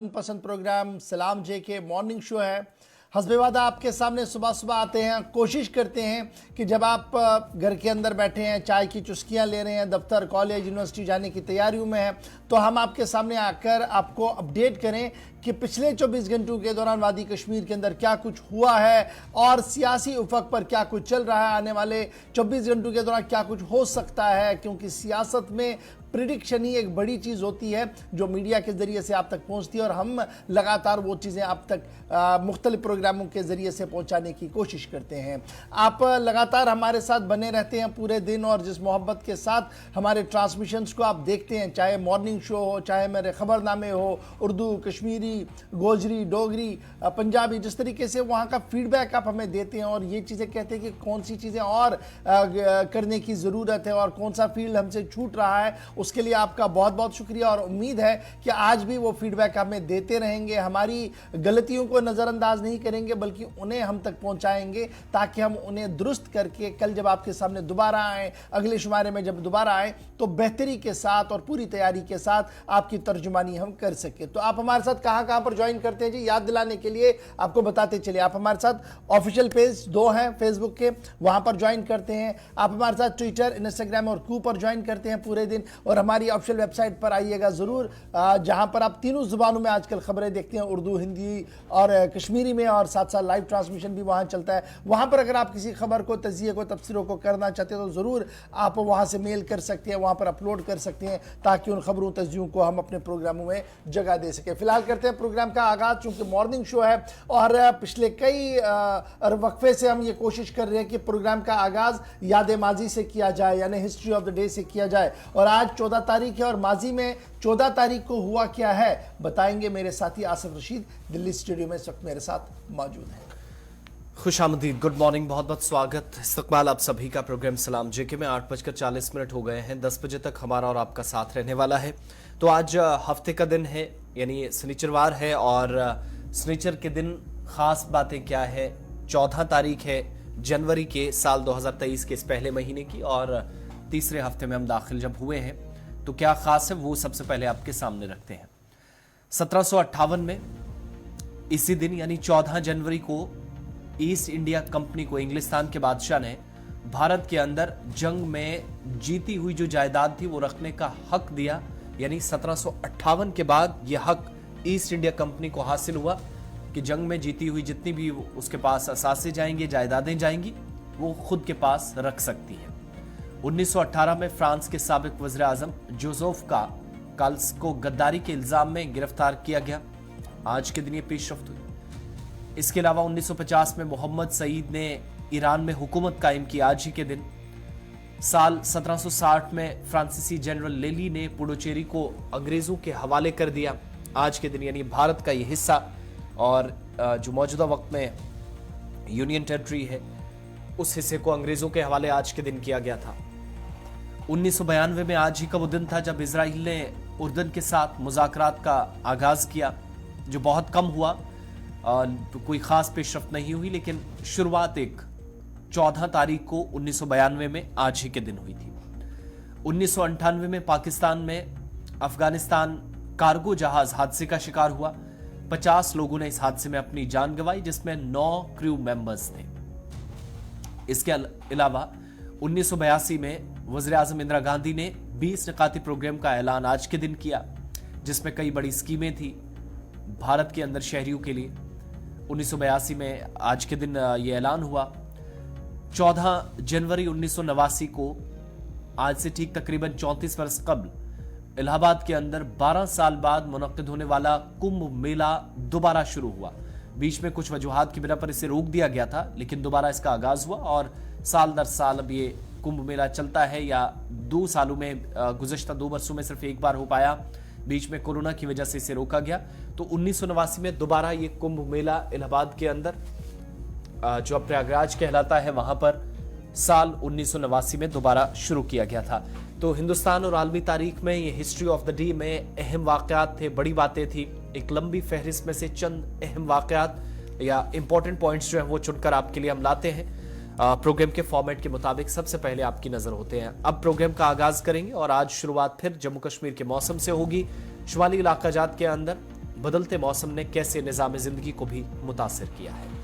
पसंद प्रोग्राम सलाम जे के मॉर्निंग शो है। हस्बे वादा आपके सामने सुबह सुबह आते हैं। कोशिश करते हैं कि जब आप घर के अंदर बैठे हैं, चाय की चुस्कियां ले रहे हैं, दफ्तर कॉलेज यूनिवर्सिटी जाने की तैयारियों में हैं, तो हम आपके सामने आकर आपको अपडेट करें कि पिछले 24 घंटों के दौरान वादी कश्मीर के अंदर क्या कुछ हुआ है और सियासी उफक पर क्या कुछ चल रहा है। आने वाले 24 घंटों के दौरान क्या कुछ हो सकता है, क्योंकि सियासत में प्रिडिक्शन ही एक बड़ी चीज़ होती है जो मीडिया के ज़रिए से आप तक पहुंचती है और हम लगातार वो चीज़ें आप तक मुख्तलिफ प्रोग्रामों के ज़रिए से पहुंचाने की कोशिश करते हैं। आप लगातार हमारे साथ बने रहते हैं पूरे दिन और जिस मोहब्बत के साथ हमारे ट्रांसमिशंस को आप देखते हैं, चाहे मॉर्निंग शो हो, चाहे मेरे खबरनामे हो, उर्दू, कश्मीरी, गोजरी, डोगरी, पंजाबी, जिस तरीके से वहाँ का फीडबैक आप हमें देते हैं और ये चीज़ें कहते हैं कि कौन सी चीज़ें और करने की ज़रूरत है और कौन सा फील्ड हमसे छूट रहा है, उसके लिए आपका बहुत बहुत शुक्रिया। और उम्मीद है कि आज भी वो फीडबैक हमें देते रहेंगे, हमारी गलतियों को नज़रअंदाज नहीं करेंगे बल्कि उन्हें हम तक पहुंचाएंगे ताकि हम उन्हें दुरुस्त करके कल जब आपके सामने दोबारा आएँ, अगले शुमारे में जब दोबारा आएँ, तो बेहतरी के साथ और पूरी तैयारी के साथ आपकी तर्जुमानी हम कर सके। तो आप हमारे साथ कहाँ पर ज्वाइन करते हैं जी, याद दिलाने के लिए आपको बताते चलिए। आप हमारे साथ ऑफिशियल पेज 2 हैं फेसबुक के, वहां पर ज्वाइन करते हैं। आप हमारे साथ ट्विटर, इंस्टाग्राम और कू पर ज्वाइन करते हैं पूरे दिन। और हमारी ऑफिशियल वेबसाइट पर आइएगा ज़रूर, जहां पर आप तीनों ज़ुबानों में आजकल खबरें देखते हैं, उर्दू, हिंदी और कश्मीरी में, और साथ साथ लाइव ट्रांसमिशन भी वहां चलता है। वहां पर अगर आप किसी खबर को, तजिए को, तफसीरों को करना चाहते हैं तो ज़रूर आप वहां से मेल कर सकते हैं, वहां पर अपलोड कर सकते हैं ताकि उन खबरों, तजियों को हम अपने प्रोग्रामों में जगह दे सकें। फिलहाल करते हैं प्रोग्राम का आगाज़, चूँकि मॉर्निंग शो है और पिछले कई वक्फे से हम ये कोशिश कर रहे हैं कि प्रोग्राम का आगाज़ याद माजी से किया जाए, यानी हिस्ट्री ऑफ द डे से किया जाए। और आज 14 तारीख है और माजी में 14 तारीख को हुआ क्या है बताएंगे मेरे साथी आसिफ रशीद, दिल्ली स्टूडियो में इस वक्त मेरे साथ मौजूद हैं। खुशामदीद, गुड मॉर्निंग, बहुत बहुत स्वागत, इस्तकबाल आप सभी का। प्रोग्राम सलाम जेके में 8:40 हो गए हैं। 10 बजे तक हमारा और आपका साथ रहने वाला है। तो आज हफ्ते का दिन है, यानी शनिचरवार है, और शनिचर के दिन खास बातें क्या है। 14 तारीख है जनवरी के साल 2023 के इस पहले महीने की, और तीसरे हफ्ते में हम दाखिल जब हुए हैं तो क्या खास है वो सबसे पहले आपके सामने रखते हैं। 1758 में इसी दिन यानी 14 जनवरी को ईस्ट इंडिया कंपनी को, इंग्लिस्तान के बादशाह ने भारत के अंदर जंग में जीती हुई जो जायदाद थी वो रखने का हक दिया। यानी 1758 के बाद यह हक ईस्ट इंडिया कंपनी को हासिल हुआ कि जंग में जीती हुई जितनी भी उसके पास असासे जाएंगे, जायदादें जाएंगी, वो खुद के पास रख सकती है। 1918 में फ्रांस के साबिक वज़ीर आज़म जोसेफ काल्स को गद्दारी के इल्जाम में गिरफ्तार किया गया। आज के दिन ये पेशरफ्त हुई। इसके अलावा 1950 में मोहम्मद सईद ने ईरान में हुकूमत कायम की, आज ही के दिन। साल 1760 में फ्रांसीसी जनरल लेली ने पुडुचेरी को अंग्रेजों के हवाले कर दिया, आज के दिन। यानी भारत का ये हिस्सा और जो मौजूदा वक्त में यूनियन टेरिटरी है, उस हिस्से को अंग्रेजों के हवाले आज के दिन किया गया था। 1992 में आज ही का वो दिन था जब इजराइल ने उर्दन के साथ मुज़ाकरात का आगाज किया, जो बहुत कम हुआ, तो कोई खास पेशरफ्त नहीं हुई, लेकिन शुरुआत एक 14 तारीख को 1992 में आज ही के दिन हुई थी। 1998 में पाकिस्तान में अफगानिस्तान कार्गो जहाज हादसे का शिकार हुआ। 50 लोगों ने इस हादसे में अपनी जान गंवाई, जिसमें 9 क्रू मेंबर्स थे। इसके अलावा 1982 में वज़ीर आज़म इंदिरा गांधी ने 20 निकाती प्रोग्राम का ऐलान आज के दिन किया, जिसमें कई बड़ी स्कीमें थी भारत के अंदर शहरियों के लिए। 1982 में आज के दिन ये ऐलान हुआ। 14 जनवरी 1989 को, आज से ठीक तकरीबन 34 वर्ष कबल, इलाहाबाद के अंदर 12 साल बाद मुनक्किद होने वाला कुंभ मेला दोबारा शुरू हुआ। बीच में कुछ वजूहात की बिना पर इसे रोक दिया गया था, लेकिन दोबारा इसका आगाज हुआ और साल दर साल अब ये कुंभ मेला चलता है। या 2 सालों में, गुज़श्ता 2 वर्षों में सिर्फ एक बार हो पाया, बीच में कोरोना की वजह से इसे रोका गया। तो 1989 में दोबारा ये कुंभ मेला इलाहाबाद के अंदर, जो प्रयागराज कहलाता है, वहां पर साल 1989 में दोबारा शुरू किया गया था। तो हिंदुस्तान और आलमी तारीख में ये हिस्ट्री ऑफ द डे में अहम वाकयात थे, बड़ी बातें थी। एक लंबी फहरिस्त में से चंद अहम वाकयात या इंपॉर्टेंट पॉइंट्स जो हैं वो चुनकर आपके लिए हम लाते हैं प्रोग्राम के फॉर्मेट के मुताबिक। सबसे पहले आपकी नजर होते हैं। अब प्रोग्राम का आगाज करेंगे और आज शुरुआत फिर जम्मू कश्मीर के मौसम से होगी। शुमाली इलाका जात के अंदर बदलते मौसम ने कैसे निज़ाम जिंदगी को भी मुतासिर किया है।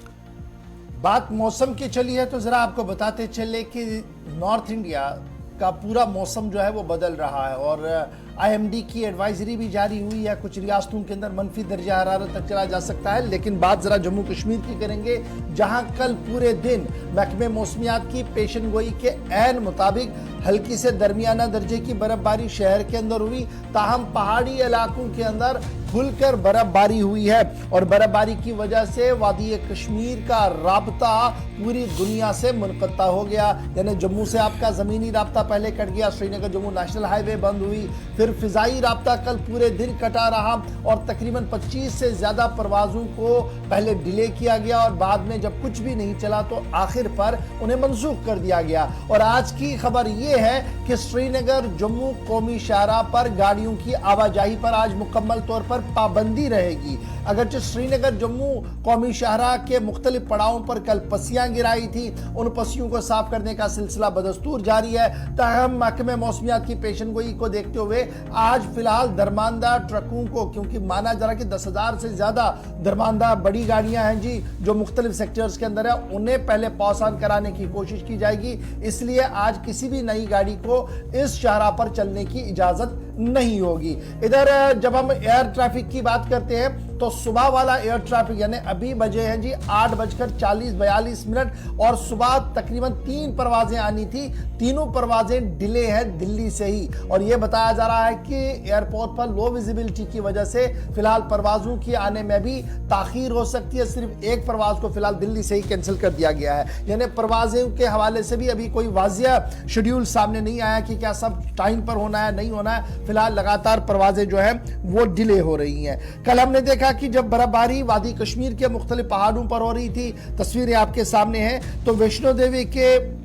बात मौसम की चली है तो जरा आपको बताते चले कि नॉर्थ इंडिया का पूरा मौसम जो है वो बदल रहा है और आईएमडी की एडवाइजरी भी जारी हुई है। कुछ रियासतों के अंदर मनफी दर्जा हरारत तक चला जा सकता है। लेकिन बात जरा जम्मू कश्मीर की करेंगे, जहां कल पूरे दिन महकमे मौसमियात की पेशन गोई के ऐन मुताबिक हल्की से दरमियाना दर्जे की बर्फबारी शहर के अंदर हुई। ताहम पहाड़ी इलाकों के अंदर खुलकर बर्फबारी हुई है और बर्फबारी की वजह से वादी कश्मीर का राब्ता पूरी दुनिया से मुनक़ता हो गया। यानी जम्मू से आपका ज़मीनी राब्ता पहले कट गया, श्रीनगर जम्मू नेशनल हाईवे बंद हुई, फिर फिजाई राब्ता कल पूरे दिन कटा रहा और तकरीबन 25 से ज़्यादा परवाज़ों को पहले डिले किया गया और बाद में जब कुछ भी नहीं चला तो आखिर पर उन्हें मनसूख कर दिया गया। और आज की खबर ये है कि श्रीनगर जम्मू कौमी शाहराह पर गाड़ियों की आवाजाही पर आज मुकम्मल तौर पर पाबंदी रहेगी। अगरचे श्रीनगर जम्मू कौमी शाहराह के मुख्तलिफ पड़ावों पर कल पस्सियां गिराई थी, उन पस्सियों को साफ करने का सिलसिला बदस्तूर जारी है। ताहम महकमे मौसमियात की पेशन गोई को देखते हुए आज फिलहाल दरमानदा ट्रकों को, क्योंकि माना जा रहा कि 10,000 से ज्यादा दरमानदा बड़ी गाड़ियां हैं जी जो मुख्तलिफ सेक्टर्स के अंदर है, उन्हें पहले पौसान कराने की कोशिश की जाएगी। इसलिए आज किसी भी नई गाड़ी को इस शाहराह पर चलने की इजाजत नहीं होगी। इधर जब हम एयर ट्रैफिक की बात करते हैं तो सुबह वाला एयर ट्रैफिक यानी अभी बजे हैं जी 8:40-42 और सुबह तकरीबन 3 परवाजें आनी थी, तीनों परवाजें डिले हैं दिल्ली से ही। और यह बताया जा रहा है कि एयरपोर्ट पर लो विजिबिलिटी की वजह से फिलहाल परवाजों की आने में भी ताखीर हो सकती है। सिर्फ एक परवाज को फिलहाल दिल्ली से ही कैंसिल कर दिया गया है। यानी परवाजों के हवाले से भी अभी कोई वाजिया शेड्यूल सामने नहीं आया कि क्या सब टाइम पर होना है नहीं होना है। फिलहाल लगातार परवाजें जो है वो डिले हो रही हैं। कल हमने देखा कि जब बर्फबारी वादी कश्मीर के मुख्तलिफ पहाड़ों पर हो रही थी, तस्वीरें आपके सामने हैं, तो वैष्णो देवी के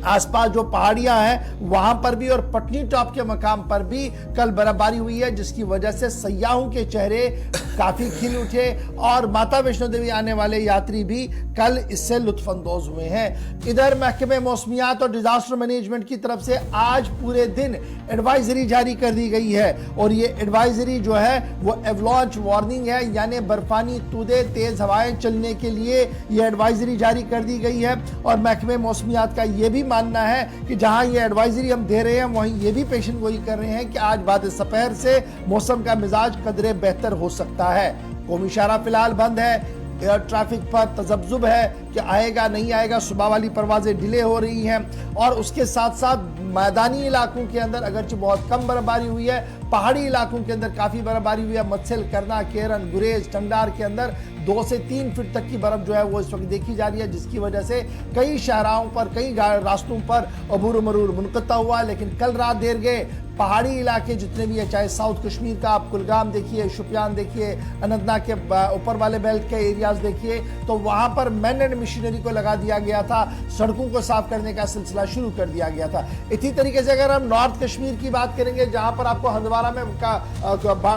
आसपास जो पहाड़ियां हैं वहां पर भी और पटनी टॉप के मकाम पर भी कल बर्फबारी हुई है, जिसकी वजह से सयाहों के चेहरे काफी खिल उठे और माता वैष्णो देवी आने वाले यात्री भी कल इससे लुत्फानंदोज हुए हैं। इधर महकमे मौसमियात और डिजास्टर मैनेजमेंट की तरफ से आज पूरे दिन एडवाइजरी जारी कर दी गई है और ये एडवाइजरी जो है वो एवलांच वार्निंग है, यानी बर्फानी तूदे तेज हवाएं चलने के लिए ये एडवाइजरी जारी कर दी गई है। और महकमे मौसमियात का ये भी मानना है कि जहां ये एडवाइजरी हम दे रहे हैं वहीं ये भी पेशन गोई कर रहे हैं कि आज बाद सपहर से मौसम का मिजाज कदरे बेहतर हो सकता है। कौमी शाहराह फिलहाल बंद है, एयर ट्रैफिक पर तजब्जुब है कि आएगा नहीं आएगा। सुबह वाली परवाजें डिले हो रही हैं और उसके साथ साथ मैदानी इलाकों के अंदर अगरचे बहुत कम बर्फबारी हुई है, पहाड़ी इलाकों के अंदर काफी बर्फबारी हुई है। मत्सल, करना, केरन, गुरेज, टंडार के अंदर 2 से 3 फीट तक की बर्फ जो है वो इस वक्त देखी जा रही है, जिसकी वजह से कई शाहराहों पर कई रास्तों पर अबूर मरूर मुनक़ता हुआ। लेकिन कल रात देर गए पहाड़ी इलाके जितने भी है, चाहे साउथ कश्मीर का आप कुलगाम देखिए, शुपियान देखिए, अनंतनाग के ऊपर वाले बेल्ट के एरियाज देखिए, तो वहां पर मैन एंड मशीनरी को लगा दिया गया था, सड़कों को साफ करने का सिलसिला शुरू कर दिया गया था। इसी तरीके से अगर हम नॉर्थ कश्मीर की बात करेंगे, जहां पर आपको हंदवारा में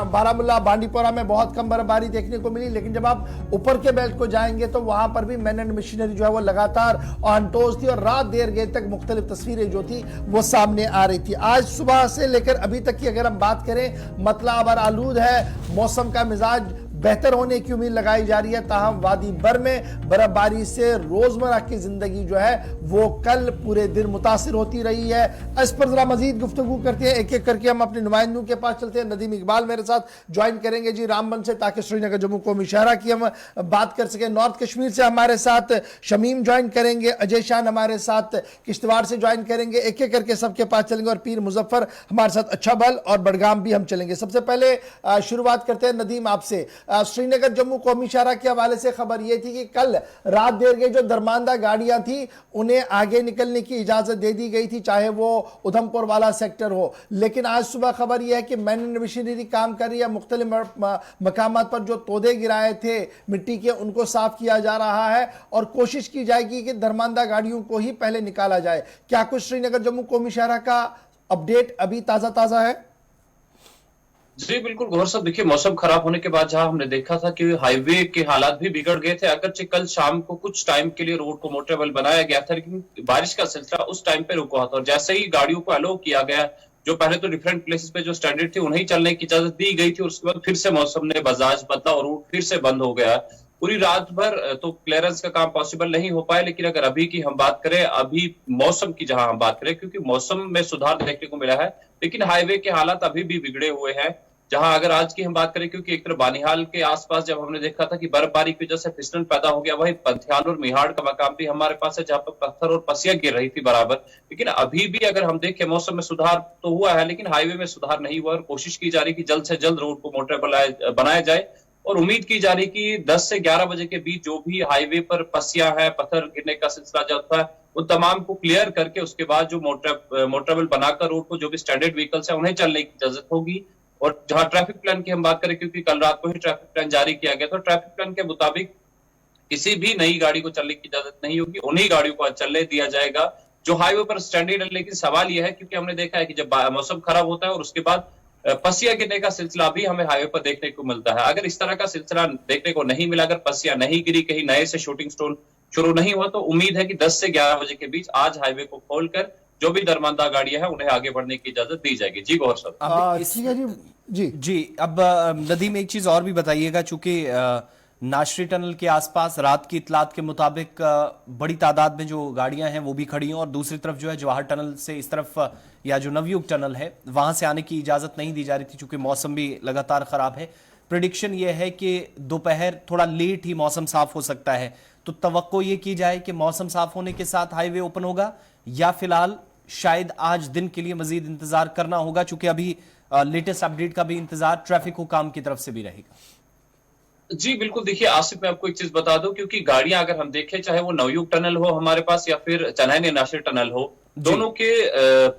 बारामुल्ला, बांडीपोरा में बहुत कम बर्फबारी देखने को मिली, लेकिन जब आप ऊपर के बेल्ट को जाएंगे तो वहां पर भी मैन एंड मशीनरी जो है वो लगातार अनटोज थी और रात देर गए तक मुख्तलिफ तस्वीरें जो थी वो सामने आ रही थी। आज सुबह से लेकर अभी तक की अगर हम बात करें, मतलब अबर आलूद है, मौसम का मिजाज बेहतर होने की उम्मीद लगाई जा रही है। ताहम वादी बर में बर्फबारी से रोजमर्रा की जिंदगी जो है वो कल पूरे दिन मुतासिर होती रही है। इस पर जरा मजीद गुफ्तगू करते हैं, एक एक करके हम अपने नुमाइंदों के पास चलते हैं। नदीम इकबाल मेरे साथ ज्वाइन करेंगे जी रामबन से, ताकि श्रीनगर जम्मू कौमी शाहराह की हम बात कर सकें। नॉर्थ कश्मीर से हमारे साथ शमीम ज्वाइन करेंगे, अजय शान हमारे साथ किश्तवाड़ से ज्वाइन करेंगे। एक एक करके सबके पास चलेंगे और पीर मुजफ्फर हमारे साथ अच्छा बल और बडगाम भी हम चलेंगे। सबसे पहले शुरुआत करते हैं नदीम आपसे। श्रीनगर जम्मू कौमी शाहराह के हवाले से खबर यह थी कि कल रात देर गई जो दरमानदा गाड़ियां थी उन्हें आगे निकलने की इजाजत दे दी गई थी, चाहे वो उधमपुर वाला सेक्टर हो। लेकिन आज सुबह खबर यह है कि मैन एंड मशीनरी काम कर रही है, मुख्तलिफ मकामात पर जो तोदे गिराए थे मिट्टी के उनको साफ किया जा रहा है और कोशिश की जाएगी कि दरमानदा गाड़ियों को ही पहले निकाला जाए। क्या कुछ श्रीनगर जम्मू कौमी शाहराह का अपडेट अभी ताजा है? जी बिल्कुल गौर साहब, देखिए मौसम खराब होने के बाद जहां हमने देखा था कि हाईवे के हालात भी बिगड़ गए थे, अगरचे कल शाम को कुछ टाइम के लिए रोड को मोटरेबल बनाया गया था, लेकिन बारिश का सिलसिला उस टाइम पे रुका था और जैसे ही गाड़ियों को अलो किया गया जो पहले तो डिफरेंट प्लेसेस पे जो स्टैंडर्ड थी उन्हें चलने की इजाजत दी गई थी और उसके बाद फिर से मौसम ने मिजाज बदला और रूट फिर से बंद हो गया। पूरी रात भर तो क्लियरेंस का काम पॉसिबल नहीं हो पाया, लेकिन अगर अभी की हम बात करें, अभी मौसम की जहां हम बात करें, क्योंकि मौसम में सुधार देखने को मिला है लेकिन हाईवे के हालात अभी भी बिगड़े हुए हैं। जहां अगर आज की हम बात करें, क्योंकि एक तरफ बानिहाल के आसपास जब हमने देखा था कि बर्फबारी की वजह से फिसलन पैदा हो गया, वही पंथियाल और मिहाड़ का मकाम भी हमारे पास है जहां पर पत्थर और पसिया गिर रही थी बराबर। लेकिन अभी भी अगर हम देखें मौसम में सुधार तो हुआ है लेकिन हाईवे में सुधार नहीं हुआ और कोशिश की जा रही कि जल्द से जल्द रोड को मोटरेबल बनाया जाए और उम्मीद की जा रही कि 10 से 11 बजे के बीच जो भी हाईवे पर पसिया है, पत्थर गिरने का सिलसिला जाता है, उन तमाम को क्लियर करके उसके बाद जो मोटरेबल बनाकर रोड को जो भी स्टैंडर्ड व्हीकल्स है उन्हें चलने की इजाजत होगी। और जहां ट्रैफिक प्लान की हम बात करें, क्योंकि कल रात को ही ट्रैफिक प्लान जारी किया गया, तो ट्रैफिक प्लान के मुताबिक किसी भी नई गाड़ी को चलने की इजाजत नहीं होगी, उन्हीं गाड़ियों को चलने दिया जाएगा जो हाईवे पर स्टैंडर्ड है। लेकिन सवाल यह है, क्योंकि हमने देखा है कि जब मौसम खराब होता है और उसके बाद पसिया गिरने का सिलसिला भी हमें हाईवे पर देखने को मिलता है। अगर इस तरह का सिलसिला देखने को नहीं मिला, अगर पसिया नहीं गिरी, कहीं नए से शूटिंग स्टोन शुरू नहीं हुआ, तो उम्मीद है कि 10 से 11 बजे के बीच आज हाईवे को खोलकर जो भी दरमंदा गाड़ियां हैं उन्हें आगे बढ़ने की इजाजत दी जाएगी। जी गौर साहब। ठीक है जी। जी जी, अब नदीम एक चीज और भी बताइएगा, चूंकि नाशरी टनल के आसपास रात की इतलात के मुताबिक बड़ी तादाद में जो गाड़ियां हैं वो भी खड़ी हैं और दूसरी तरफ जो है जवाहर टनल से इस तरफ या जो नवयुग टनल है वहां से आने की इजाजत नहीं दी जा रही थी, चूंकि मौसम भी लगातार खराब है। प्रिडिक्शन ये है कि दोपहर थोड़ा लेट ही मौसम साफ हो सकता है, तो तवक्को ये की जाए कि मौसम साफ होने के साथ हाईवे ओपन होगा या फिलहाल शायद आज दिन के लिए मजीद इंतजार करना होगा, चूंकि अभी लेटेस्ट अपडेट का भी इंतजार ट्रैफिक हुकाम की तरफ से भी रहेगा। जी बिल्कुल, देखिए आसिफ, मैं आपको एक चीज बता दूं, क्योंकि गाड़ियां अगर हम देखें, चाहे वो नवयुग टनल हो हमारे पास या फिर चनैनी नासिर टनल हो, दोनों के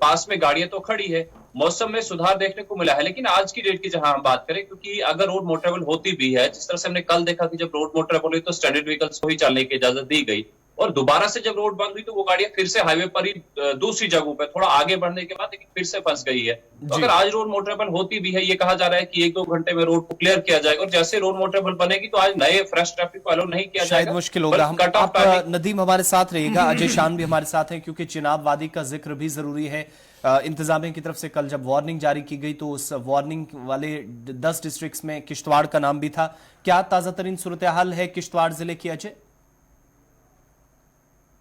पास में गाड़ियां तो खड़ी है। मौसम में सुधार देखने को मिला है, लेकिन आज की डेट की जहां हम बात करें, क्योंकि अगर रोड मोटरेबल होती भी है, जिस तरह से हमने कल देखा कि जब रोड मोटरेबल हुई तो स्टैंडर्ड व्हीकल्स को ही चलने की इजाजत दी गई और दोबारा से जब रोड बंद हुई तो वो गाड़ियां फिर से हाईवे पर ही दूसरी जगहों पर थोड़ा आगे बढ़ने के बाद लेकिन फिर से फंस गई है। तो अगर आज रोड मोटरेबल होती भी है, ये कहा जा रहा है कि 1-2 घंटे में रोड को क्लियर किया जाएगा और जैसे रोड मोटरेबल बनेगी तो आज नए फ्रेश ट्रैफिक को अलो नहीं किया जाएगा, शायद मुश्किल होगा। हम आप नदीम हमारे साथ रहिएगा, अजय शान भी हमारे साथ हैं, क्योंकि चिनाब वादी का जिक्र भी जरूरी है। इंतजामिया की तरफ से कल जब वार्निंग जारी की गई तो उस वार्निंग वाले 10 डिस्ट्रिक्ट्स में किश्तवाड़ का नाम भी था। क्या ताजा तरीन सूरत हाल है किश्तवाड़ जिले की, अजय?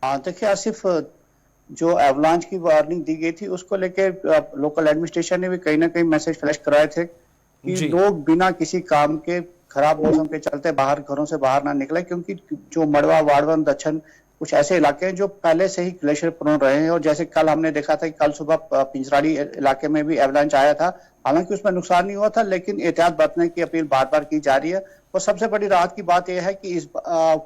देखिए आसिफ, जो एवलांच की वार्निंग दी गई थी उसको लेकर लोकल एडमिनिस्ट्रेशन ने भी कहीं ना कहीं मैसेज फ्लैश कराए थे कि लोग बिना किसी काम के खराब मौसम के चलते घरों से बाहर ना निकले, क्योंकि जो मड़वा, वाड़वन, दक्षिण कुछ ऐसे इलाके हैं जो पहले से ही ग्लेशियर प्रोन रहे हैं। और जैसे कल हमने देखा था कि कल सुबह पिंजराड़ी इलाके में भी एवलांच आया था, हालांकि उसमें नुकसान नहीं हुआ था, लेकिन एहतियात बरतने की अपील बार बार की जा रही है। और सबसे बड़ी राहत की बात यह है कि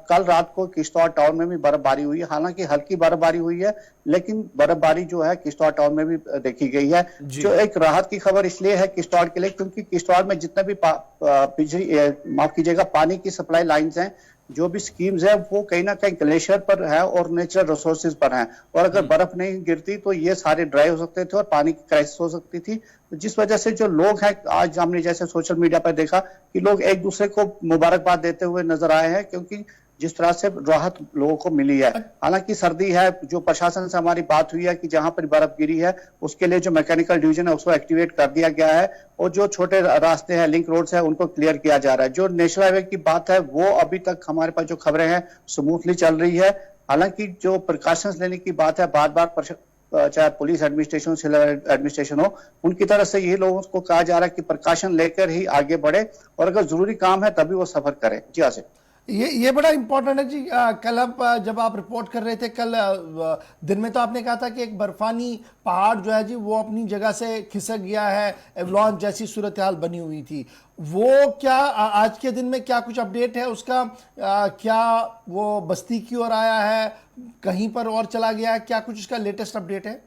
कल रात को किश्तवाड़ टाउन में भी बर्फबारी हुई है, हालांकि हल्की बर्फबारी हुई है, लेकिन बर्फबारी जो है किश्तवाड़ टाउन में भी देखी गई है। जो एक राहत की खबर इसलिए है किश्तवाड़ के लिए, क्योंकि किश्तवाड़ में जितने भी बिजली, माफ कीजिएगा, पानी की सप्लाई लाइन्स हैं, जो भी स्कीम्स है, वो कहीं ना कहीं ग्लेशियर पर है और नेचुरल रिसोर्सेज पर है। और अगर बर्फ नहीं गिरती तो ये सारे ड्राई हो सकते थे और पानी की क्राइसिस हो सकती थी, तो जिस वजह से जो लोग हैं, आज हमने जैसे सोशल मीडिया पर देखा कि लोग एक दूसरे को मुबारकबाद देते हुए नजर आए हैं, क्योंकि जिस तरह से राहत लोगों को मिली है। हालांकि सर्दी है, जो प्रशासन से हमारी बात हुई है कि जहां पर बर्फ गिरी है उसके लिए जो मैकेनिकल डिवीजन है उसको एक्टिवेट कर दिया गया है और जो छोटे रास्ते हैं, लिंक रोड्स है, उनको क्लियर किया जा रहा है। जो नेशनल हाईवे की बात है वो अभी तक हमारे पास जो खबरें हैं स्मूथली चल रही है। हालांकि जो प्रिकॉशंस लेने की बात है, बार बार चाहे पुलिस एडमिनिस्ट्रेशन, सिविल एडमिनिस्ट्रेशन हो, उनकी तरफ से ये लोगों को कहा जा रहा है कि प्रिकॉशन लेकर ही आगे बढ़े और अगर जरूरी काम है तभी वो सफर करें। जी आसिफ, ये बड़ा इंपॉर्टेंट है जी। कल आप जब आप रिपोर्ट कर रहे थे, कल दिन में तो आपने कहा था कि एक बर्फानी पहाड़ जो है जी वो अपनी जगह से खिसक गया है, एवलांच जैसी सूरत हाल बनी हुई थी। वो क्या आज के दिन में क्या कुछ अपडेट है उसका? क्या वो बस्ती की ओर आया है, कहीं पर और चला गया है, क्या कुछ इसका लेटेस्ट अपडेट है?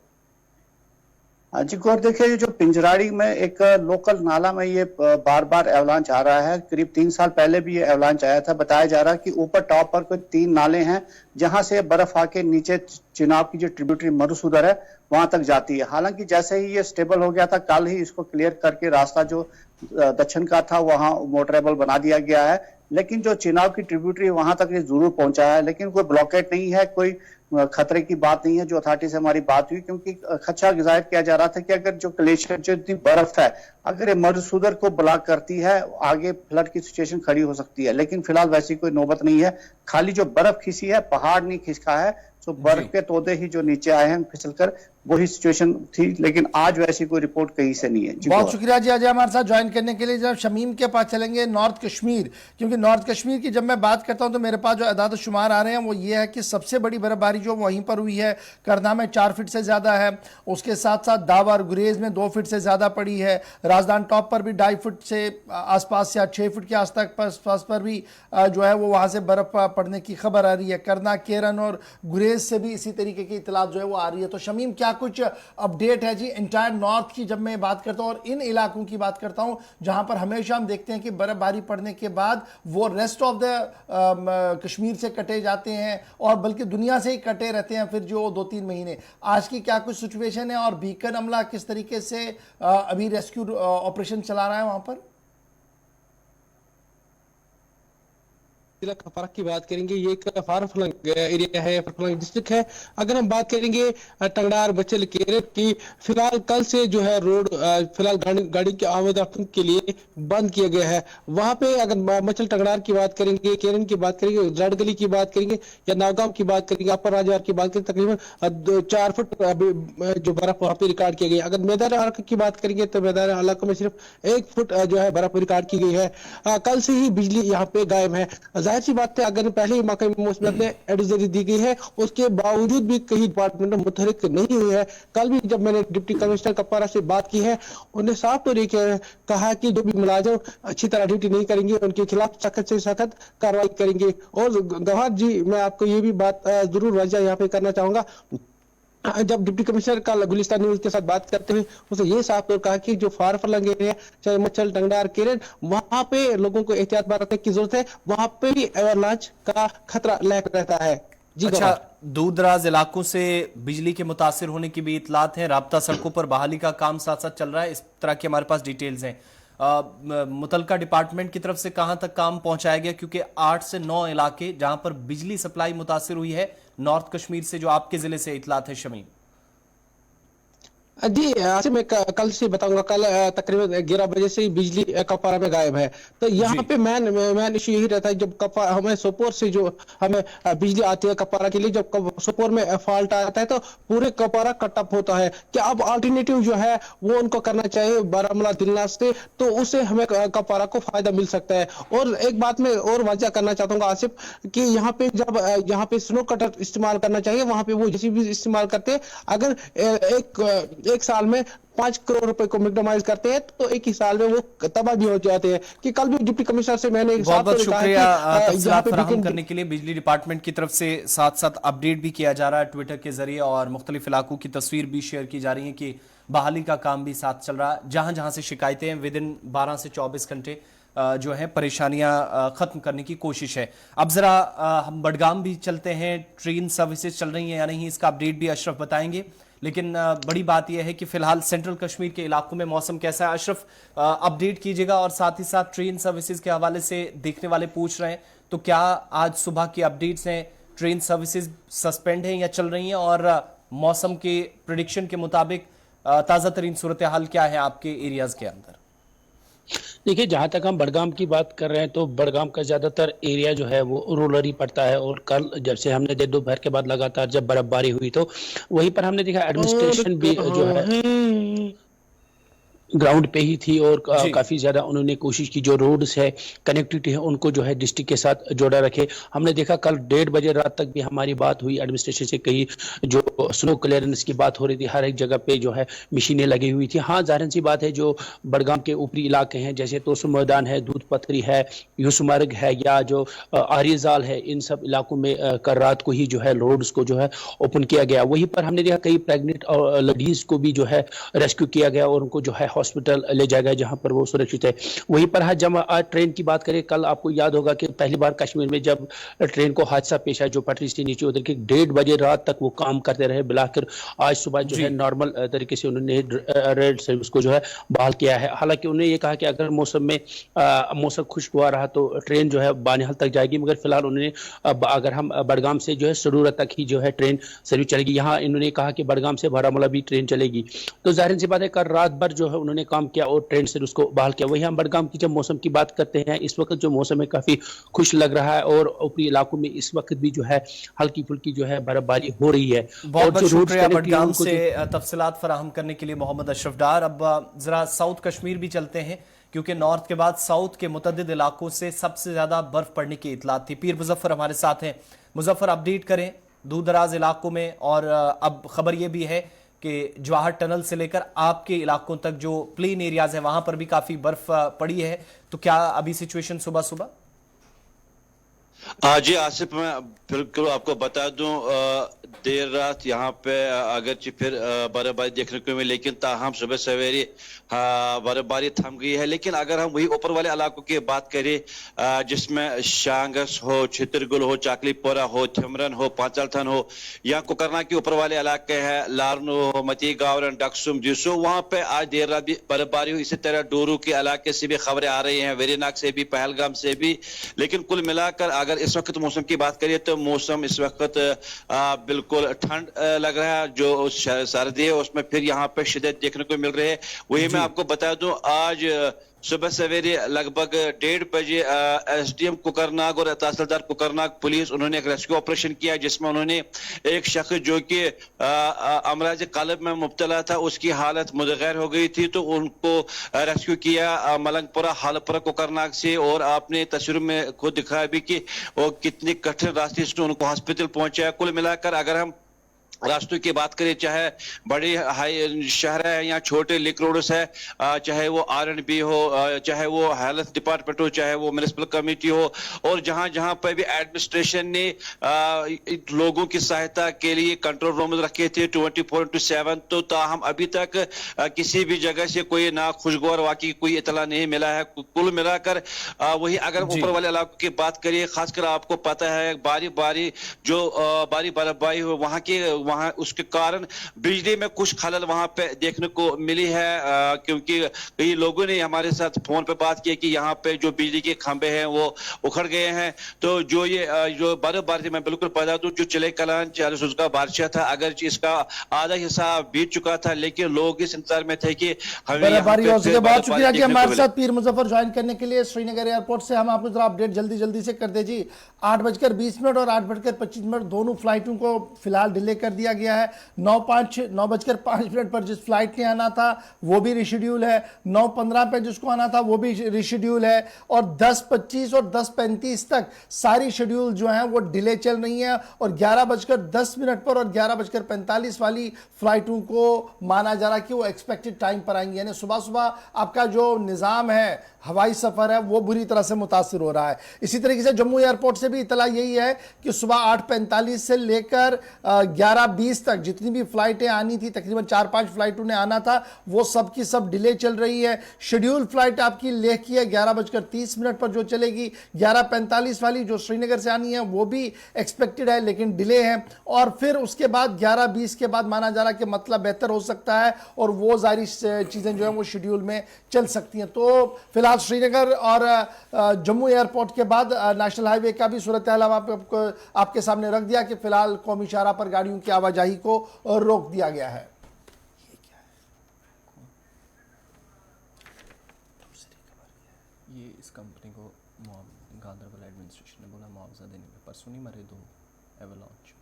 जी गौर, देखिए जो पिंजराड़ी में एक लोकल नाला में ये बार बार एवलांच आ रहा है। करीब 3 साल पहले भी ये एवलांच आया था। बताया जा रहा है कि ऊपर टॉप पर कोई 3 नाले हैं जहां से बर्फ आके नीचे चिनाब की जो ट्रिब्यूटरी मरुसूदर है वहां तक जाती है। हालांकि जैसे ही ये स्टेबल हो गया था, कल ही इसको क्लियर करके रास्ता जो दक्षिण का था वहां मोटरेबल बना दिया गया है। लेकिन जो चिनाब की ट्रिब्यूटरी वहां तक ये जरूर पहुंचा है, लेकिन कोई ब्लॉकेट नहीं है, कोई खतरे की बात नहीं है। जो अथॉरिटी से हमारी बात हुई, क्योंकि खदशा जाहिर किया जा रहा था कि अगर जो ग्लेशियर जो इतनी बर्फ है अगर ये मधुसूदन को ब्लॉक करती है, आगे फ्लड की सिचुएशन खड़ी हो सकती है। लेकिन फिलहाल वैसी कोई नौबत नहीं है, खाली जो बर्फ खिसी है, पहाड़ नहीं खिसका है, तो बर्फ के तोदे ही जो नीचे आए हैं फिसलकर, वही सिचुएशन थी। लेकिन आज वैसी कोई रिपोर्ट कहीं से नहीं है। बहुत शुक्रिया जी अजय हमारे साथ ज्वाइन करने के लिए। जब शमीम के पास चलेंगे नॉर्थ कश्मीर, क्योंकि नॉर्थ कश्मीर की जब मैं बात करता हूं तो मेरे पास जो अदाद शुमार आ रहे हैं वो ये है कि सबसे बड़ी बर्फबारी जो वहीं पर हुई है करना में 4 फीट से ज्यादा है। उसके साथ साथ दावर गुरेज में 2 फीट से ज्यादा पड़ी है। राजदान टॉप पर भी 2.5 फीट से आसपास या 6 फीट के आसपास पर भी जो है वो वहां से बर्फ पड़ने की खबर आ रही है। करना, केरन और गुरेज से भी इसी तरीके की इतलात जो है वो आ रही है। तो शमीम, क्या कुछ अपडेट है जी इंटायर नॉर्थ की जब मैं बात करता हूं और इन इलाकों की बात करता हूं जहां पर हमेशा हम देखते हैं कि बर्फबारी पड़ने के बाद वो रेस्ट ऑफ द कश्मीर से कटे जाते हैं और बल्कि दुनिया से ही कटे रहते हैं फिर जो 2-3 महीने। आज की क्या कुछ सिचुएशन है और बीकन अमला किस तरीके से अभी रेस्क्यू ऑपरेशन चला रहा है वहां पर? जिला कपवारा की बात करेंगे, ये एक फारफलंग एरिया है, फारफलंग डिस्ट्रिक्ट है। अगर हम बात करेंगे टंगडार, बचल, केरन की, फिलहाल कल से जो है रोड फिलहाल गाड़ी के आवाजाही के लिए बंद किया गया है। वहां पे अगर बचल टंगडार की बात करेंगे, केरन की बात करेंगे, जड़गली की बात करेंगे या नावगांव की बात करेंगे, अपर राजवार की बात करेंगे, तकरीबन 4 फुट जो बर्फ वहां पे रिकॉर्ड किया गया। अगर मैदान इलाके की बात करेंगे तो मैदान इलाकों में सिर्फ 1 फुट जो है बर्फ रिकॉर्ड की गई है। कल से ही बिजली यहाँ पे गायब है। जाहिर सी बात है, अगर पहले ही मौके में एडवाइजरी दी गई है, उसके बावजूद भी कहीं डिपार्टमेंट मुतहरिक नहीं हुई है। कल भी जब मैंने डिप्टी कमिश्नर कपवारा से बात की है, उन्हें साफ तौर पर कहा कि जो भी मुलाजिम अच्छी तरह ड्यूटी नहीं करेंगे उनके खिलाफ सख्त से सख्त कार्रवाई करेंगे। और गवाह जी, मैं आपको ये भी बात जरूर वजह यहाँ पे करना चाहूंगा, जब डिप्टी कमिश्नर का गुलिस्तान न्यूज के साथ बात करते हुए उसे ये साफ तौर कहा कि जो फारफलंग एरिया, चाहे मच्छल, टंगडार, केरन, वहां पे लोगों को एहतियात बरतने की जरूरत है। वहां पे भी एवरलॉन्च का खतरा लहक रहता है। जी अच्छा, दूर दराज इलाकों से बिजली के मुतासिर होने की भी इतलात है। राब्ता सड़कों पर बहाली का काम साथ साथ चल रहा है, इस तरह की हमारे पास डिटेल्स हैं। मुतलका डिपार्टमेंट की तरफ से कहां तक काम पहुंचाया गया, क्योंकि 8 से 9 इलाके जहां पर बिजली सप्लाई मुतासिर हुई है नॉर्थ कश्मीर से, जो आपके जिले से इतलात है शमीम। जी आज मैं कल से बताऊंगा। कल तकरीबन 11 बजे से ही बिजली कपवारा में गायब है। तो यहाँ पे मैन इशू यही रहता है, जब कपवारा हमें सोपोर से जो हमें बिजली आती है कपवारा के लिए, जब सोपोर में फॉल्ट आता है तो पूरे कपवारा कट ऑफ होता है। क्या अब अल्टरनेटिव जो है वो उनको करना चाहिए बारामूला, दिलनास से, तो उससे हमें कपवारा को फायदा मिल सकता है। और एक बात मैं और वाज़ह करना चाहता हूँ आसिफ, कि यहाँ पे जब यहाँ पे स्नो कटर इस्तेमाल करना चाहिए, वहां पे वो जेसीबी इस्तेमाल करते हैं। अगर एक साल में 5 करोड़ रुपए को मिनिमाइज करते हैं तो एक ही साल में वो तबाह भी हो जाते हैं। कि कल भी डिप्टी कमिश्नर से मैंने बहुत बहुत शुक्रिया तफसीलात फराहम करने के लिए। बिजली डिपार्टमेंट की तरफ से साथ साथ अपडेट भी किया जा रहा है ट्विटर के जरिए, और मुख्तलिफ इलाकों की तस्वीर भी शेयर की जा रही है कि बहाली का काम भी साथ चल रहा है। जहां जहां से शिकायतें हैं विद इन 12 से 24 घंटे जो है परेशानियां खत्म करने की कोशिश है। अब जरा हम बडगाम भी चलते हैं, ट्रेन सर्विसेज चल रही हैं या नहीं, इसका अपडेट भी अशरफ बताएंगे। लेकिन बड़ी बात यह है कि फिलहाल सेंट्रल कश्मीर के इलाकों में मौसम कैसा है, अशरफ अपडेट कीजिएगा। और साथ ही साथ ट्रेन सर्विसेज के हवाले से देखने वाले पूछ रहे हैं, तो क्या आज सुबह की अपडेट्स हैं, ट्रेन सर्विसेज सस्पेंड हैं या चल रही हैं, और मौसम के प्रेडिक्शन के मुताबिक ताज़ा तरीन सूरत हाल क्या है आपके एरियाज के अंदर? देखिए, जहाँ तक हम बडगाम की बात कर रहे हैं तो बडगाम का ज़्यादातर एरिया जो है वो रूरल ही पड़ता है। और कल जब से हमने दोपहर के बाद लगातार जब बर्फबारी हुई तो वहीं पर हमने देखा एडमिनिस्ट्रेशन भी जो है ग्राउंड पे ही थी और काफी ज्यादा उन्होंने कोशिश की जो रोड्स है, कनेक्टिविटी है, उनको जो है डिस्ट्रिक्ट के साथ जोड़ा रखे। हमने देखा कल 1:30 बजे रात तक भी हमारी बात हुई एडमिनिस्ट्रेशन से, कहीं जो स्नो क्लियरेंस की बात हो रही थी, हर एक जगह पे जो है मशीनें लगी हुई थी। हाँ, जाहिर सी बात है जो बडगाम के ऊपरी इलाके हैं जैसे तोसु मैदान है, दूध पथरी है, यूसुमर्ग है या जो आर्यजाल है, इन सब इलाकों में कल रात को ही जो है रोड्स को जो है ओपन किया गया। वहीं पर हमने देखा कई प्रेग्नेंट लेडीज को भी जो है रेस्क्यू किया गया और उनको जो है हॉस्पिटल ले जाया गया जहां पर वो सुरक्षित है। वहीं पर जब आज ट्रेन की बात करें, कल आपको याद होगा कि पहली बार कश्मीर में जब ट्रेन को हादसा पेश आया, जो पटरी से नीचे उतर के 1:30 बजे रात तक वो काम करते रहे, बुलाकर आज सुबह जो है नॉर्मल तरीके से उन्होंने रेल सर्विस को जो है बहाल किया है। हालांकि उन्होंने ये कहा कि अगर मौसम खुशगवार रहा तो ट्रेन जो है बानिहाल तक जाएगी, मगर फिलहाल उन्होंने अगर हम बडगाम से जो है सरूरत तक ही जो है ट्रेन सर्विस चलेगी। यहाँ इन्होंने कहा कि बडगाम से बारामूला भी ट्रेन चलेगी। तो जाहिर सी बात है कल रात भर जो है उन्होंने काम किया और ट्रेन सर्विस को बहाल किया। वहीं हम बडगाम की जब मौसम की बात करते हैं, इस वक्त जो मौसम है काफी खुश लग रहा है और ऊपरी इलाकों में इस वक्त भी जो है हल्की फुल्की जो है बर्फबारी हो रही है। बहुत बहुत शुक्रिया बडगाम से तफसीलात फराहम करने के लिए मोहम्मद अशरफ डार। अब जरा साउथ कश्मीर भी चलते हैं, क्योंकि नॉर्थ के बाद साउथ के मुतअद्दिद इलाकों से सबसे ज्यादा बर्फ पड़ने की इतलात थी। पीर मुजफ्फर हमारे साथ हैं। मुजफ्फर, अपडेट करें दूर दराज इलाकों में। और अब खबर यह भी है कि जवाहर टनल से लेकर आपके इलाकों तक जो प्लेन एरियाज हैं वहां पर भी काफी बर्फ पड़ी है। तो क्या अभी सिचुएशन सुबह सुबह? जी आसिफ, मैं बिल्कुल आपको बता दूं, देर रात यहाँ पे अगरचे फिर बर्फबारी देखने को मिली, लेकिन ताहम सुबह सवेरे बर्फबारी थम गई है। लेकिन अगर हम वही ऊपर वाले इलाकों की बात करें जिसमें शांगस हो, छितरगुल हो, चाकलीपोरा हो, थिमरन हो, पांचलथन हो, या कुकरना के ऊपर वाले इलाके हैं, लारनो हो, मती गावरन, डक्सुम, जिसो, वहां पे आज देर रात भी बर्फबारी हुई। इसी तरह डोरू के इलाके से भी खबरें आ रही हैं, वेरीनाग से भी, पहलगाम से भी। लेकिन कुल मिलाकर अगर इस वक्त मौसम की बात करिए तो मौसम इस वक्त बिल्कुल ठंड लग रहा है। जो सर्दी है उसमें फिर यहाँ पे शिद्दत देखने को मिल रही है। वही मैं आपको बता दूं, आज सुबह सवेरे लगभग 1:30 बजे एसडीएम कुकरनाग और तहसीलदार कुकरनाग पुलिस उन्होंने एक रेस्क्यू ऑपरेशन किया, जिसमें उन्होंने एक शख्स जो कि अमराज कल्ब में मुब्तला था, उसकी हालत मुतगैर हो गई थी, तो उनको रेस्क्यू किया मलंगपुरा हालपुरा कुकरनाग से। और आपने तस्वीर में खुद दिखाया भी कि वो कितनी कठिन रास्ते से उनको हॉस्पिटल पहुंचाया। कुल मिलाकर अगर हम रास्तों की बात करें, चाहे बड़े हाई शहर है या छोटे लिंक रोड्स है, चाहे वो R&B हो, चाहे वो हेल्थ डिपार्टमेंट हो, चाहे वो म्युनिसिपल कमेटी हो, और जहां जहां पर भी एडमिनिस्ट्रेशन ने लोगों की सहायता के लिए कंट्रोल रूम रखे थे 24/7, तो ताहम अभी तक किसी भी जगह से कोई ना खुशगवार वाकई कोई इतला नहीं मिला है। कुल मिलाकर वही अगर ऊपर वाले इलाकों की बात करिए, खासकर आपको पता है बारी बर्फबारी हो, वहां उसके कारण बिजली में कुछ खलल वहां पे देखने को मिली है, क्योंकि कई लोगों ने हमारे साथ फोन पे बात की कि यहाँ पे जो बिजली के खंभे हैं वो उखड़ गए हैं। तो जो बर्फबारी मैं बिल्कुल बता दूं, जो चिले कलान 40 का बादशाह था, अगर इसका आधा हिस्सा बीत चुका था, लेकिन लोग इस इंतजार में थे कि बर्फबारी हो सके। बहुत शुक्रिया कि हमारे साथ पीर मुजफ्फर ज्वाइन करने के लिए श्रीनगर एयरपोर्ट से। हम आपको जरा अपडेट जल्दी से कर दे जी। 8:20 और 8:25 दोनों फ्लाइटों को फिलहाल डिले कर दिया गया है। 9:05 पर जिस फ्लाइट ने आना था वो भी रिशेड्यूल है, 9:15 पे जिसको आना था वो भी रिशेड्यूल है, और 10:25 और 10:35 तक सारी शेड्यूल जो है वो डिले चल रही है। और 11:10 पर और 11:45 वाली फ्लाइटों को माना जा रहा है कि वो एक्सपेक्टेड टाइम पर आएंगी। यानी सुबह सुबह आपका जो निज़ाम है, हवाई सफर है, वो बुरी तरह से मुतासिर हो रहा है। इसी तरीके से जम्मू एयरपोर्ट से भी इतला यही है कि सुबह 8:45 से लेकर 11:20 तक जितनी भी फ्लाइटें आनी थी, तकरीबन 4-5 फ्लाइटों ने आना था, वो सब की सब डिले चल रही है। शेड्यूल फ्लाइट आपकी लेह की है 11:30 पर जो चलेगी, 11:45 वाली जो श्रीनगर से आनी है वो भी एक्सपेक्टेड है लेकिन डिले है। और फिर उसके बाद 11:20 के बाद माना जा रहा है कि मतलब बेहतर हो सकता है और वो सारी चीज़ें जो है वो शेड्यूल में चल सकती हैं। तो फिलहाल श्रीनगर और जम्मू एयरपोर्ट के बाद नेशनल हाईवे का भी सूरत हाल आपके सामने रख दिया कि फिलहाल कौमी शाहरा पर गाड़ियों की आवाजाही को रोक दिया गया है। ये इस कंपनी को गांधरबल एडमिनिस्ट्रेशन ने बोला मुआवजा देने में, परसों नहीं मरे 2 एवलांच।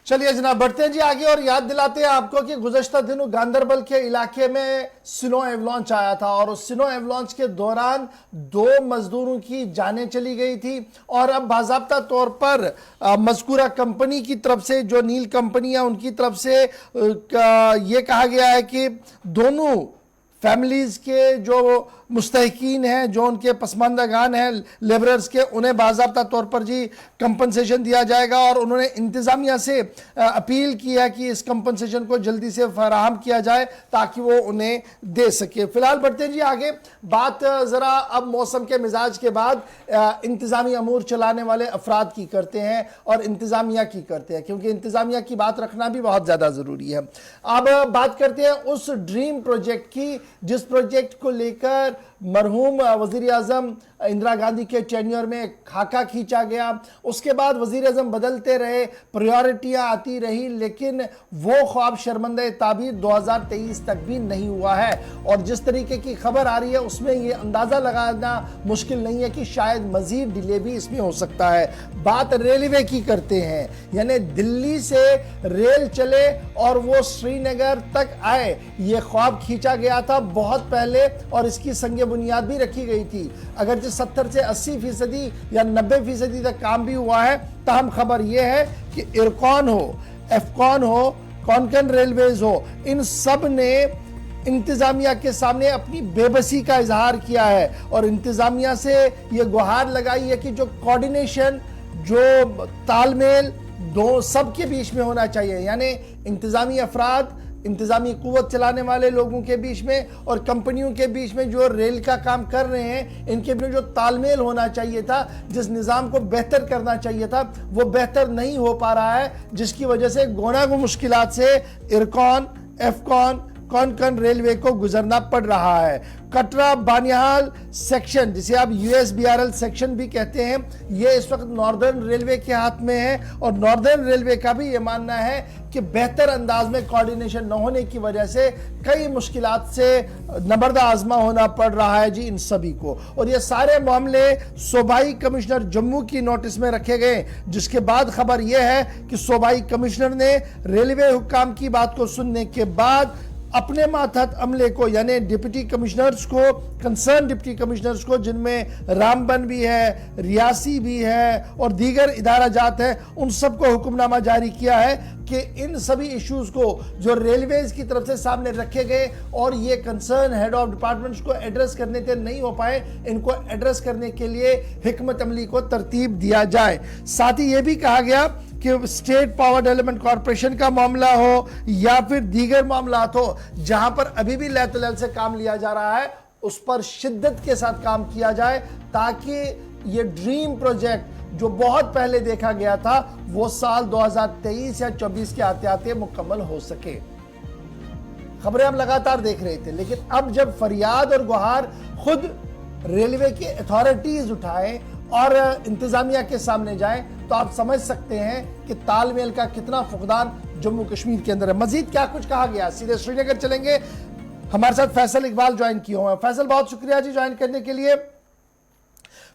चलिए जनाब बढ़ते हैं जी आगे और याद दिलाते हैं आपको कि गुज़श्ता दिनों गांधरबल के इलाके में स्नो एवलांच आया था और उस स्नो एवलांच के दौरान 2 मजदूरों की जानें चली गई थी। और अब बाज़ाब्ता तौर पर मज़कूरा कंपनी की तरफ से, जो नील कंपनी है उनकी तरफ से ये कहा गया है कि दोनों फैमिलीज़ के जो मुस्तहिकीन हैं, जो उनके पसमानदागान हैं लेबरर्स के, उन्हें बाज़ाब्ता तौर पर जी कंपनसेशन दिया जाएगा। और उन्होंने इंतज़ामिया से अपील की है कि इस कंपनसेशन को जल्दी से फराहम किया जाए ताकि वो उन्हें दे सके। फिलहाल बढ़ते हैं जी आगे। बात ज़रा अब मौसम के मिजाज के बाद इंतज़ामी अमूर चलाने वाले अफराद की करते हैं और इंतज़ामिया की करते हैं, क्योंकि इंतज़ामिया की बात रखना भी बहुत ज़्यादा ज़रूरी है। अब बात करते हैं उस ड्रीम प्रोजेक्ट की जिस प्रोजेक्ट को लेकर मरहूम वज़ीर आज़म इंदिरा गांधी के टेन्योर में खाका खींचा गया, उसके बाद वज़ीर आज़म बदलते रहे, प्रायोरिटियां आती रही, लेकिन वो ख्वाब शर्मंदा ताबीर 2023 तक भी नहीं हुआ है। और जिस तरीके की खबर आ रही है उसमें ये अंदाज़ा लगाना मुश्किल नहीं है कि शायद मज़ीद डिले भी इसमें हो सकता है। बात रेलवे की करते हैं, यानी दिल्ली से रेल चले और वो श्रीनगर तक आए, ये ख्वाब खींचा गया था बहुत पहले और इसकी संग बुनियाद भी रखी गई थी। अगर 70 से 80% या 90% तक काम भी हुआ है, ताहम खबर यह है कि इरकॉन हो, एफकॉन हो, कोंकण रेलवेज हो, इन सब ने इंतजामिया के सामने अपनी बेबसी का इजहार किया है और इंतजामिया से यह गुहार लगाई है कि जो कोऑर्डिनेशन, जो तालमेल दो सबके बीच में होना चाहिए, यानी इंतजामी अफराद, इंतजामी कुव्वत चलाने वाले लोगों के बीच में और कंपनियों के बीच में जो रेल का काम कर रहे हैं, इनके बीच में जो तालमेल होना चाहिए था, जिस निज़ाम को बेहतर करना चाहिए था, वो बेहतर नहीं हो पा रहा है, जिसकी वजह से गोनागो मुश्किलात से इरकॉन, एफकॉन, कोंकण रेलवे को गुजरना पड़ रहा है। कटरा बानिहाल सेक्शन, जिसे आप USBRL सेक्शन भी कहते हैं, ये इस वक्त नॉर्दर्न रेलवे के हाथ में है और नॉर्दर्न रेलवे का भी ये मानना है कि बेहतर अंदाज में कोऑर्डिनेशन न होने की वजह से कई मुश्किलात से नबर्दा आजमा होना पड़ रहा है जी इन सभी को। और ये सारे मामले सूबाई कमिश्नर जम्मू की नोटिस में रखे गए, जिसके बाद खबर यह है कि सूबाई कमिश्नर ने रेलवे हुक्काम की बात को सुनने के बाद अपने मातहत अमले को, यानी डिप्टी कमिश्नर्स को, कंसर्न डिप्टी कमिश्नर्स को, जिनमें रामबन भी है, रियासी भी है और दीगर इदारा जात है, उन सबको हुक्मनामा जारी किया है कि इन सभी इश्यूज को जो रेलवेज की तरफ से सामने रखे गए और ये कंसर्न हेड ऑफ डिपार्टमेंट्स को एड्रेस करने से नहीं हो पाए, इनको एड्रेस करने के लिए हिकमत अमली को तरतीब दिया जाए। साथ ही ये भी कहा गया कि स्टेट पावर डेवलपमेंट कॉर्पोरेशन का मामला हो या फिर दीगर मामलात हो, जहां पर अभी भी लैतलैल से काम लिया जा रहा है, उस पर शिद्दत के साथ काम किया जाए ताकि ये ड्रीम प्रोजेक्ट जो बहुत पहले देखा गया था वो साल 2023 या 24 के आते आते मुकम्मल हो सके। खबरें हम लगातार देख रहे थे, लेकिन अब जब फरियाद और गुहार खुद रेलवे की अथॉरिटीज उठाएं और इंतजामिया के सामने जाएं, तो आप समझ सकते हैं कि तालमेल का कितना फुकदान जम्मू कश्मीर के अंदर है। मजीद क्या कुछ कहा गया, सीधे श्रीनगर चलेंगे। हमारे साथ फैसल इकबाल ज्वाइन किए हुए हैं। फैसल, बहुत शुक्रिया जी ज्वाइन करने के लिए।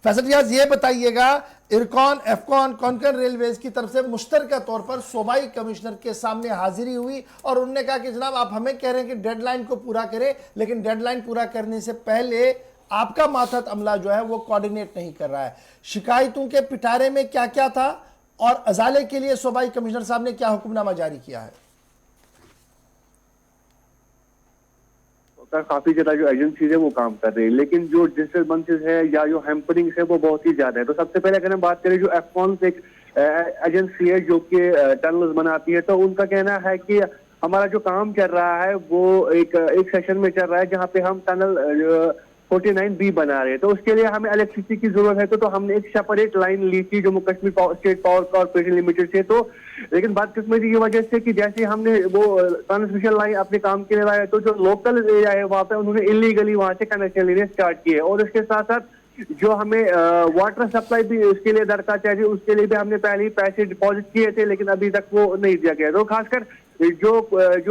फैसल रियाज, ये बताइएगा, इरकॉन, एफकॉन, कोंकण रेलवेज की तरफ से मुश्तरका तौर पर सूबाई कमिश्नर के सामने हाजिरी हुई और उन्होंने कहा कि जनाब आप हमें कह रहे हैं कि डेडलाइन को पूरा करें, लेकिन डेडलाइन पूरा करने से पहले आपका मातहत अमला जो है वो कोऑर्डिनेट नहीं कर रहा है। शिकायतों के पिटारे में क्या क्या था और अजाले के लिए सूबाई कमिश्नर साहब ने क्या हुक्मनामा जारी किया है? काफी ज्यादा जो एजेंसीज है वो काम कर रही है, लेकिन जो डिस्टर्बेंसेस है या जो हैम्परिंग्स है वो बहुत ही ज्यादा है। तो सबसे पहले अगर हम बात करें, जो एफकॉन एक एजेंसी है जो कि टनल्स बनाती है, तो उनका कहना है कि हमारा जो काम चल रहा है वो एक सेशन में चल रहा है जहाँ पे हम टनल 49B बना रहे हैं। तो उसके लिए हमें इलेक्ट्रिसिटी की जरूरत है, तो हमने एक सेपरेट लाइन ली थी Jammu Kashmir state power corporation limited से। तो लेकिन बदकिस्मती की वजह से कि जैसे हमने वो ट्रांसमिशन लाइन अपने काम के लिए लाया, तो जो लोकल एरिया है वहाँ पे उन्होंने इलीगली वहाँ से कनेक्शन लेने स्टार्ट किए। और उसके साथ साथ जो हमें वाटर सप्लाई भी उसके लिए दरकार चाहिए, उसके लिए भी हमने पहले ही पैसे डिपॉजिट किए थे, लेकिन अभी तक वो नहीं दिया गया। तो खासकर जो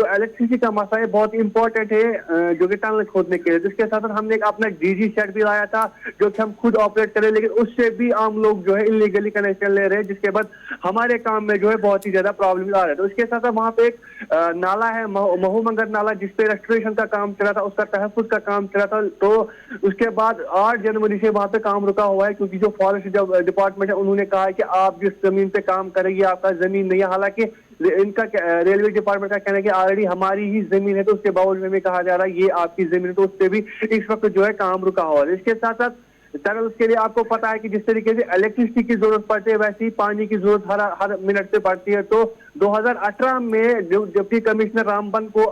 इलेक्ट्रिसिटी का मसला है बहुत इंपॉर्टेंट है, जो कि टनल खोदने के लिए। जिसके साथ हमने एक अपना DG सेट भी लाया था जो कि हम खुद ऑपरेट करें, लेकिन उससे भी आम लोग जो है इलीगली कनेक्शन ले रहे हैं, जिसके बाद हमारे काम में जो है बहुत ही ज्यादा प्रॉब्लम आ रहा है। तो उसके साथ वहाँ पे एक नाला है, महूमंगर नाला, जिसपे रेस्टोरेशन का काम चला था, उसका तहफ्फुज का काम चला था। तो उसके बाद 8 जनवरी से वहाँ पे काम रुका हुआ है, क्योंकि जो फॉरेस्ट डिपार्टमेंट है उन्होंने कहा है कि आप जिस जमीन पे काम करेंगे आपका जमीन नहीं है। हालांकि इनका रेलवे डिपार्टमेंट का कहना है कि ऑलरेडी हमारी ही जमीन है, तो उसके बावजूद हमें कहा जा रहा है ये आपकी जमीन है, तो उस पर भी इस वक्त जो है काम रुका हुआ है। इसके साथ साथ चैनल उसके लिए आपको पता है कि जिस तरीके से इलेक्ट्रिसिटी की जरूरत पड़ती है वैसे ही पानी की जरूरत हर मिनट से पड़ती है। तो 2018 में डिप्टी कमिश्नर रामबन को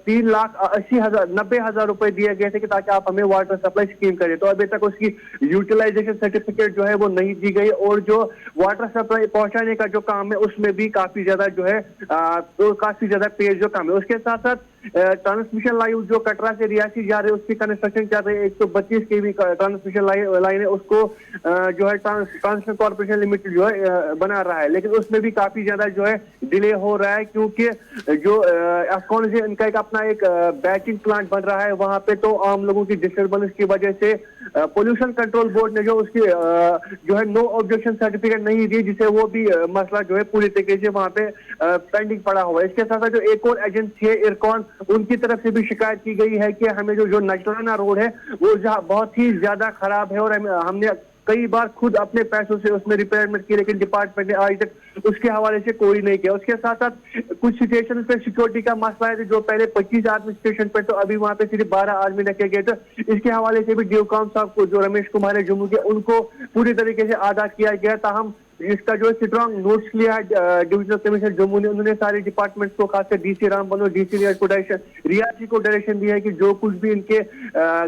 3,80,90,000 रुपए दिए गए थे कि ताकि आप हमें वाटर सप्लाई स्कीम करें, तो अभी तक उसकी यूटिलाइजेशन सर्टिफिकेट जो है वो नहीं दी गई, और जो वाटर सप्लाई पहुंचाने का जो काम है उसमें भी काफी ज्यादा जो है तो काफी ज्यादा पेज जो काम है। उसके साथ साथ ट्रांसमिशन लाइन जो कटरा से रियासी जा रही है उसकी कंस्ट्रक्शन चल रही है। 132 kV ट्रांसमिशन लाइन है, उसको जो है ट्रांसमिशन कॉर्पोरेशन लिमिटेड जो है बना रहा है, लेकिन उसमें भी काफी ज्यादा जो है डिले हो रहा है, क्योंकि जो अफकॉन से इनका अपना एक बैचिंग प्लांट बन रहा है वहां पे, तो आम लोगों की डिस्टर्बेंस की वजह से पोल्यूशन कंट्रोल बोर्ड ने जो उसकी जो है नो ऑब्जेक्शन सर्टिफिकेट नहीं दी, जिसे वो भी मसला जो है पूरी तरीके से वहां पे पेंडिंग पड़ा हुआ है। इसके साथ साथ जो एक और एजेंसी है इरकॉन, उनकी तरफ से भी शिकायत की गई है कि हमें जो नजराना रोड है वो बहुत ही ज्यादा खराब है, और हमने कई बार खुद अपने पैसों से उसमें रिपेयरमेंट की, लेकिन डिपार्टमेंट ने आज तक उसके हवाले से कोई नहीं किया। उसके साथ साथ कुछ स्टेशन पे सिक्योरिटी का मसला है, जो पहले 25 आदमी स्टेशन पे, तो अभी वहां पे सिर्फ 12 आदमी रखे गए। तो इसके हवाले से भी डीओकॉम साहब को, जो रमेश कुमार है जम्मू के, उनको पूरी तरीके से आगाह किया गया। ताहम इसका जो स्ट्रॉन्ग नोट्स लिया है डिविजनल कमिश्नर जम्मू ने, उन्होंने सारे डिपार्टमेंट को, खासकर डीसी रामबन और डीसी रियासी को डायरेक्शन दिया है कि जो कुछ भी इनके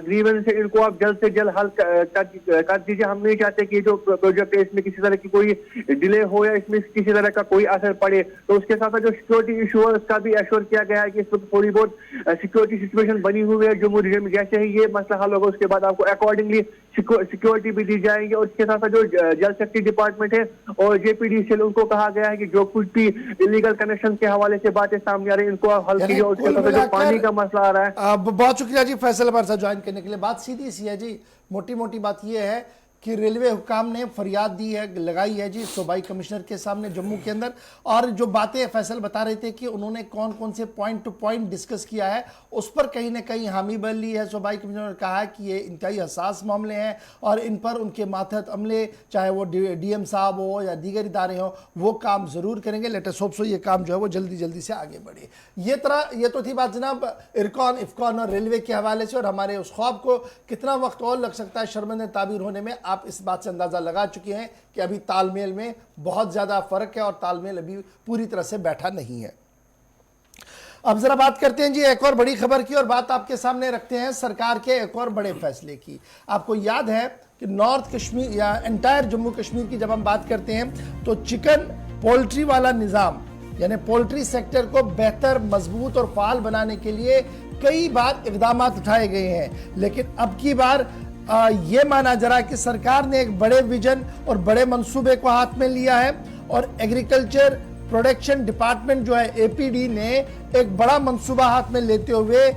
ग्रीवेंस है इनको आप जल्द से जल्द हल कर दीजिए। हम नहीं चाहते कि जो प्रोजेक्ट है इसमें किसी तरह की कोई डिले हो या इसमें किसी तरह का कोई असर पड़े। तो उसके साथ साथ जो सिक्योरिटी इशू है उसका भी एश्योर किया गया है कि इस वक्त थोड़ी बहुत सिक्योरिटी सिचुएशन बनी हुई है जम्मू रीजन में। जैसे ही ये मसला हल होगा उसके बाद आपको अकॉर्डिंगली सिक्योरिटी भी दी जाएगी। और इसके साथ साथ जो जल शक्ति डिपार्टमेंट है और जेपीडीसीएल, उनको कहा गया है कि जो कुछ भी इलीगल कनेक्शन के हवाले से बातें सामने आ रही है इनको हल कीजिए। उसके साथ जो पानी का मसला आ रहा है। बहुत शुक्रिया जी फैसल हमारे साथ ज्वाइन करने के लिए। बात सीधी सी है जी, मोटी मोटी बात ये है कि रेलवे हुकाम ने फरियाद दी है, लगाई है जी सूबाई कमिश्नर के सामने जम्मू के अंदर, और जो बातें फैसल बता रहे थे कि उन्होंने कौन कौन से पॉइंट टू पॉइंट डिस्कस किया है, उस पर कहीं ना कहीं हामी भर ली है। सूबाई कमिश्नर ने कहा है कि ये इंतहाई हसास मामले हैं और इन पर उनके मातहत अमले, चाहे वो डीएम साहब हो या दीगर इदारे हों, वो काम ज़रूर करेंगे। लेटेस्ट होप सो ये काम जो है वो जल्दी जल्दी से आगे बढ़े। ये तो थी बात जनाब इरकॉन, इफकॉन और रेलवे के हवाले से, और हमारे उस ख्वाब को कितना वक्त और लग सकता है शर्मंद ताबीर होने में, आप इस बात से अंदाजा लगा चुके हैं कि अभी तालमेल में बहुत ज्यादा फर्क है और तालमेल अभी पूरी तरह से बैठा नहीं है। अब जरा बात करते हैं जी एक और बड़ी खबर की, और बात आपके सामने रखते हैं सरकार के एक और बड़े फैसले की। आपको याद है कि नॉर्थ कश्मीर या एंटायर जम्मू कश्मीर की जब हम बात करते हैं तो चिकन पोल्ट्री वाला निज़ाम, यानी पोल्ट्री सेक्टर को बेहतर, मजबूत और फाल बनाने के लिए कई बार इकदाम उठाए गए हैं। लेकिन अब की बार ये माना जा रहा है कि सरकार ने एक बड़े विजन और बड़े मंसूबे को हाथ में लिया है, और एग्रीकल्चर प्रोडक्शन डिपार्टमेंट जो है एपीडी ने एक बड़ा मंसूबा हाथ में लेते हुए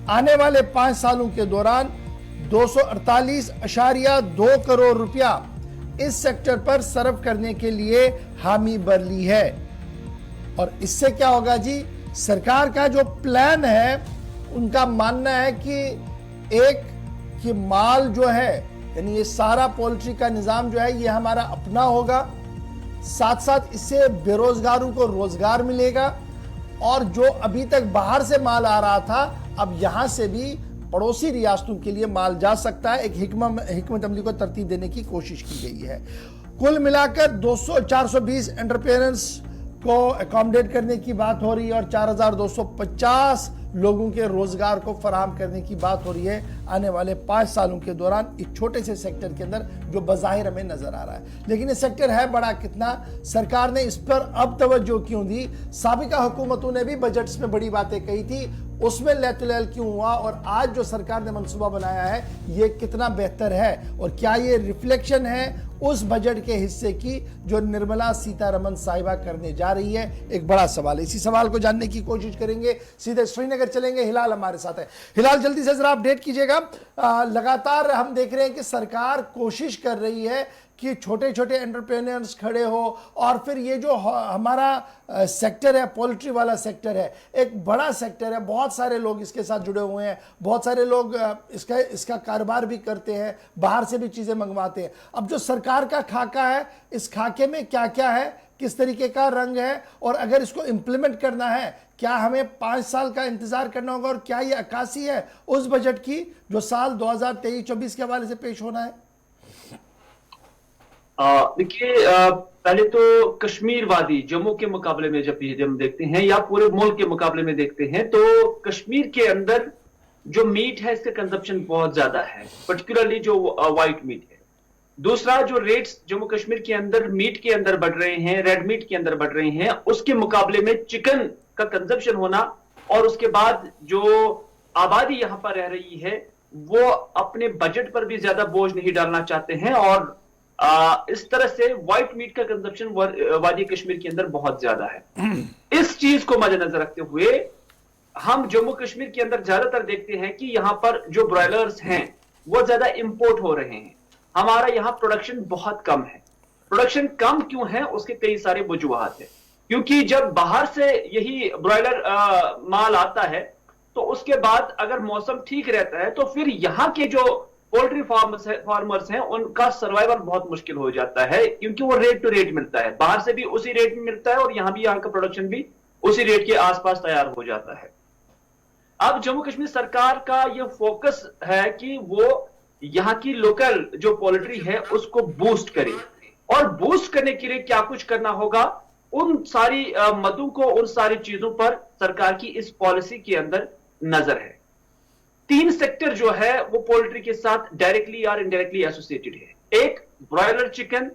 आने वाले 5 सालों के दौरान 248.2 करोड़ रुपया इस सेक्टर पर सर्व करने के लिए हामी भर ली है। और इससे क्या होगा जी, सरकार का जो प्लान है उनका मानना है कि एक कि माल जो है, यानी ये सारा पोल्ट्री का निजाम जो है ये हमारा अपना होगा, साथ साथ इससे बेरोजगारों को रोजगार मिलेगा, और जो अभी तक बाहर से माल आ रहा था अब यहां से भी पड़ोसी रियासतों के लिए माल जा सकता है। एक हिकमत अमली को तरतीब देने की कोशिश की गई है। कुल मिलाकर 420 एंटरप्रेन्योर्स को अकोमोडेट करने की बात हो रही है, और 4250 लोगों के रोजगार को फराहम करने की बात हो रही है आने वाले 5 सालों के दौरान इस छोटे से सेक्टर के अंदर जो बज़ाहिर हमें नजर आ रहा है। लेकिन ये सेक्टर है बड़ा कितना, सरकार ने इस पर अब तवज्जो क्यों दी? साबिका हुकूमतों ने भी बजट्स में बड़ी बातें कही थी, उसमें लैतुलैल क्यों हुआ? और आज जो सरकार ने मंसूबा बनाया है ये कितना बेहतर है, और क्या ये रिफ्लेक्शन है उस बजट के हिस्से की जो निर्मला सीतारमन साहिबा करने जा रही है? एक बड़ा सवाल है। इसी सवाल को जानने की कोशिश करेंगे। सीधे श्रीनगर चलेंगे, हिलाल हमारे साथ है। हिलाल, जल्दी से जरा अपडेट कीजिएगा। लगातार हम देख रहे हैं कि सरकार कोशिश कर रही है कि छोटे छोटे एंटरप्रेन्योर्स खड़े हो, और फिर ये जो हमारा सेक्टर है, पोल्ट्री वाला सेक्टर है, एक बड़ा सेक्टर है, बहुत सारे लोग इसके साथ जुड़े हुए हैं, बहुत सारे लोग इसका कारोबार भी करते हैं, बाहर से भी चीज़ें मंगवाते हैं। अब जो सरकार का खाका है, इस खाके में क्या क्या है, किस तरीके का रंग है, और अगर इसको इम्प्लीमेंट करना है क्या हमें 5 साल का इंतजार करना होगा, और क्या ये अक्कासी है उस बजट की जो साल 2023-24 के हवाले से पेश होना है? देखिए, पहले तो कश्मीर वादी जम्मू के मुकाबले में जब हम देखते हैं या पूरे मुल्क के मुकाबले में देखते हैं तो कश्मीर के अंदर जो मीट है इसका कंजप्शन बहुत ज्यादा है, पर्टिकुलरली जो व्हाइट मीट है। दूसरा, जो रेट्स जम्मू कश्मीर के अंदर मीट के अंदर बढ़ रहे हैं, रेड मीट के अंदर बढ़ रहे हैं, उसके मुकाबले में चिकन का कंजप्शन होना, और उसके बाद जो आबादी यहां पर रह रही है वो अपने बजट पर भी ज्यादा बोझ नहीं डालना चाहते हैं, और इस तरह से व्हाइट मीट का कंजप्शन वादी कश्मीर के अंदर बहुत ज्यादा है। इस चीज को मद्देनजर रखते हुए हम जम्मू कश्मीर के अंदर ज्यादातर देखते हैं कि यहां पर जो ब्रॉयलर्स हैं वो ज्यादा इंपोर्ट हो रहे हैं। हमारा यहां प्रोडक्शन बहुत कम है। प्रोडक्शन कम क्यों है, उसके कई सारे वजूहात है। क्योंकि जब बाहर से यही ब्रॉयलर माल आता है तो उसके बाद अगर मौसम ठीक रहता है तो फिर यहाँ के जो पोल्ट्री फार्मर्स हैं उनका सर्वाइवल बहुत मुश्किल हो जाता है, क्योंकि वो रेट टू रेट मिलता है, बाहर से भी उसी रेट में मिलता है और यहाँ भी यहाँ का प्रोडक्शन भी उसी रेट के आसपास तैयार हो जाता है। अब जम्मू कश्मीर सरकार का यह फोकस है कि वो यहाँ की लोकल जो पोल्ट्री है उसको बूस्ट करे, और बूस्ट करने के लिए क्या कुछ करना होगा उन सारी मदों को, उन सारी चीजों पर सरकार की इस पॉलिसी के अंदर नजर है। 3 सेक्टर जो है वो पोल्ट्री के साथ डायरेक्टली या इनडायरेक्टली एसोसिएटेड है। एक, ब्रॉयलर चिकन।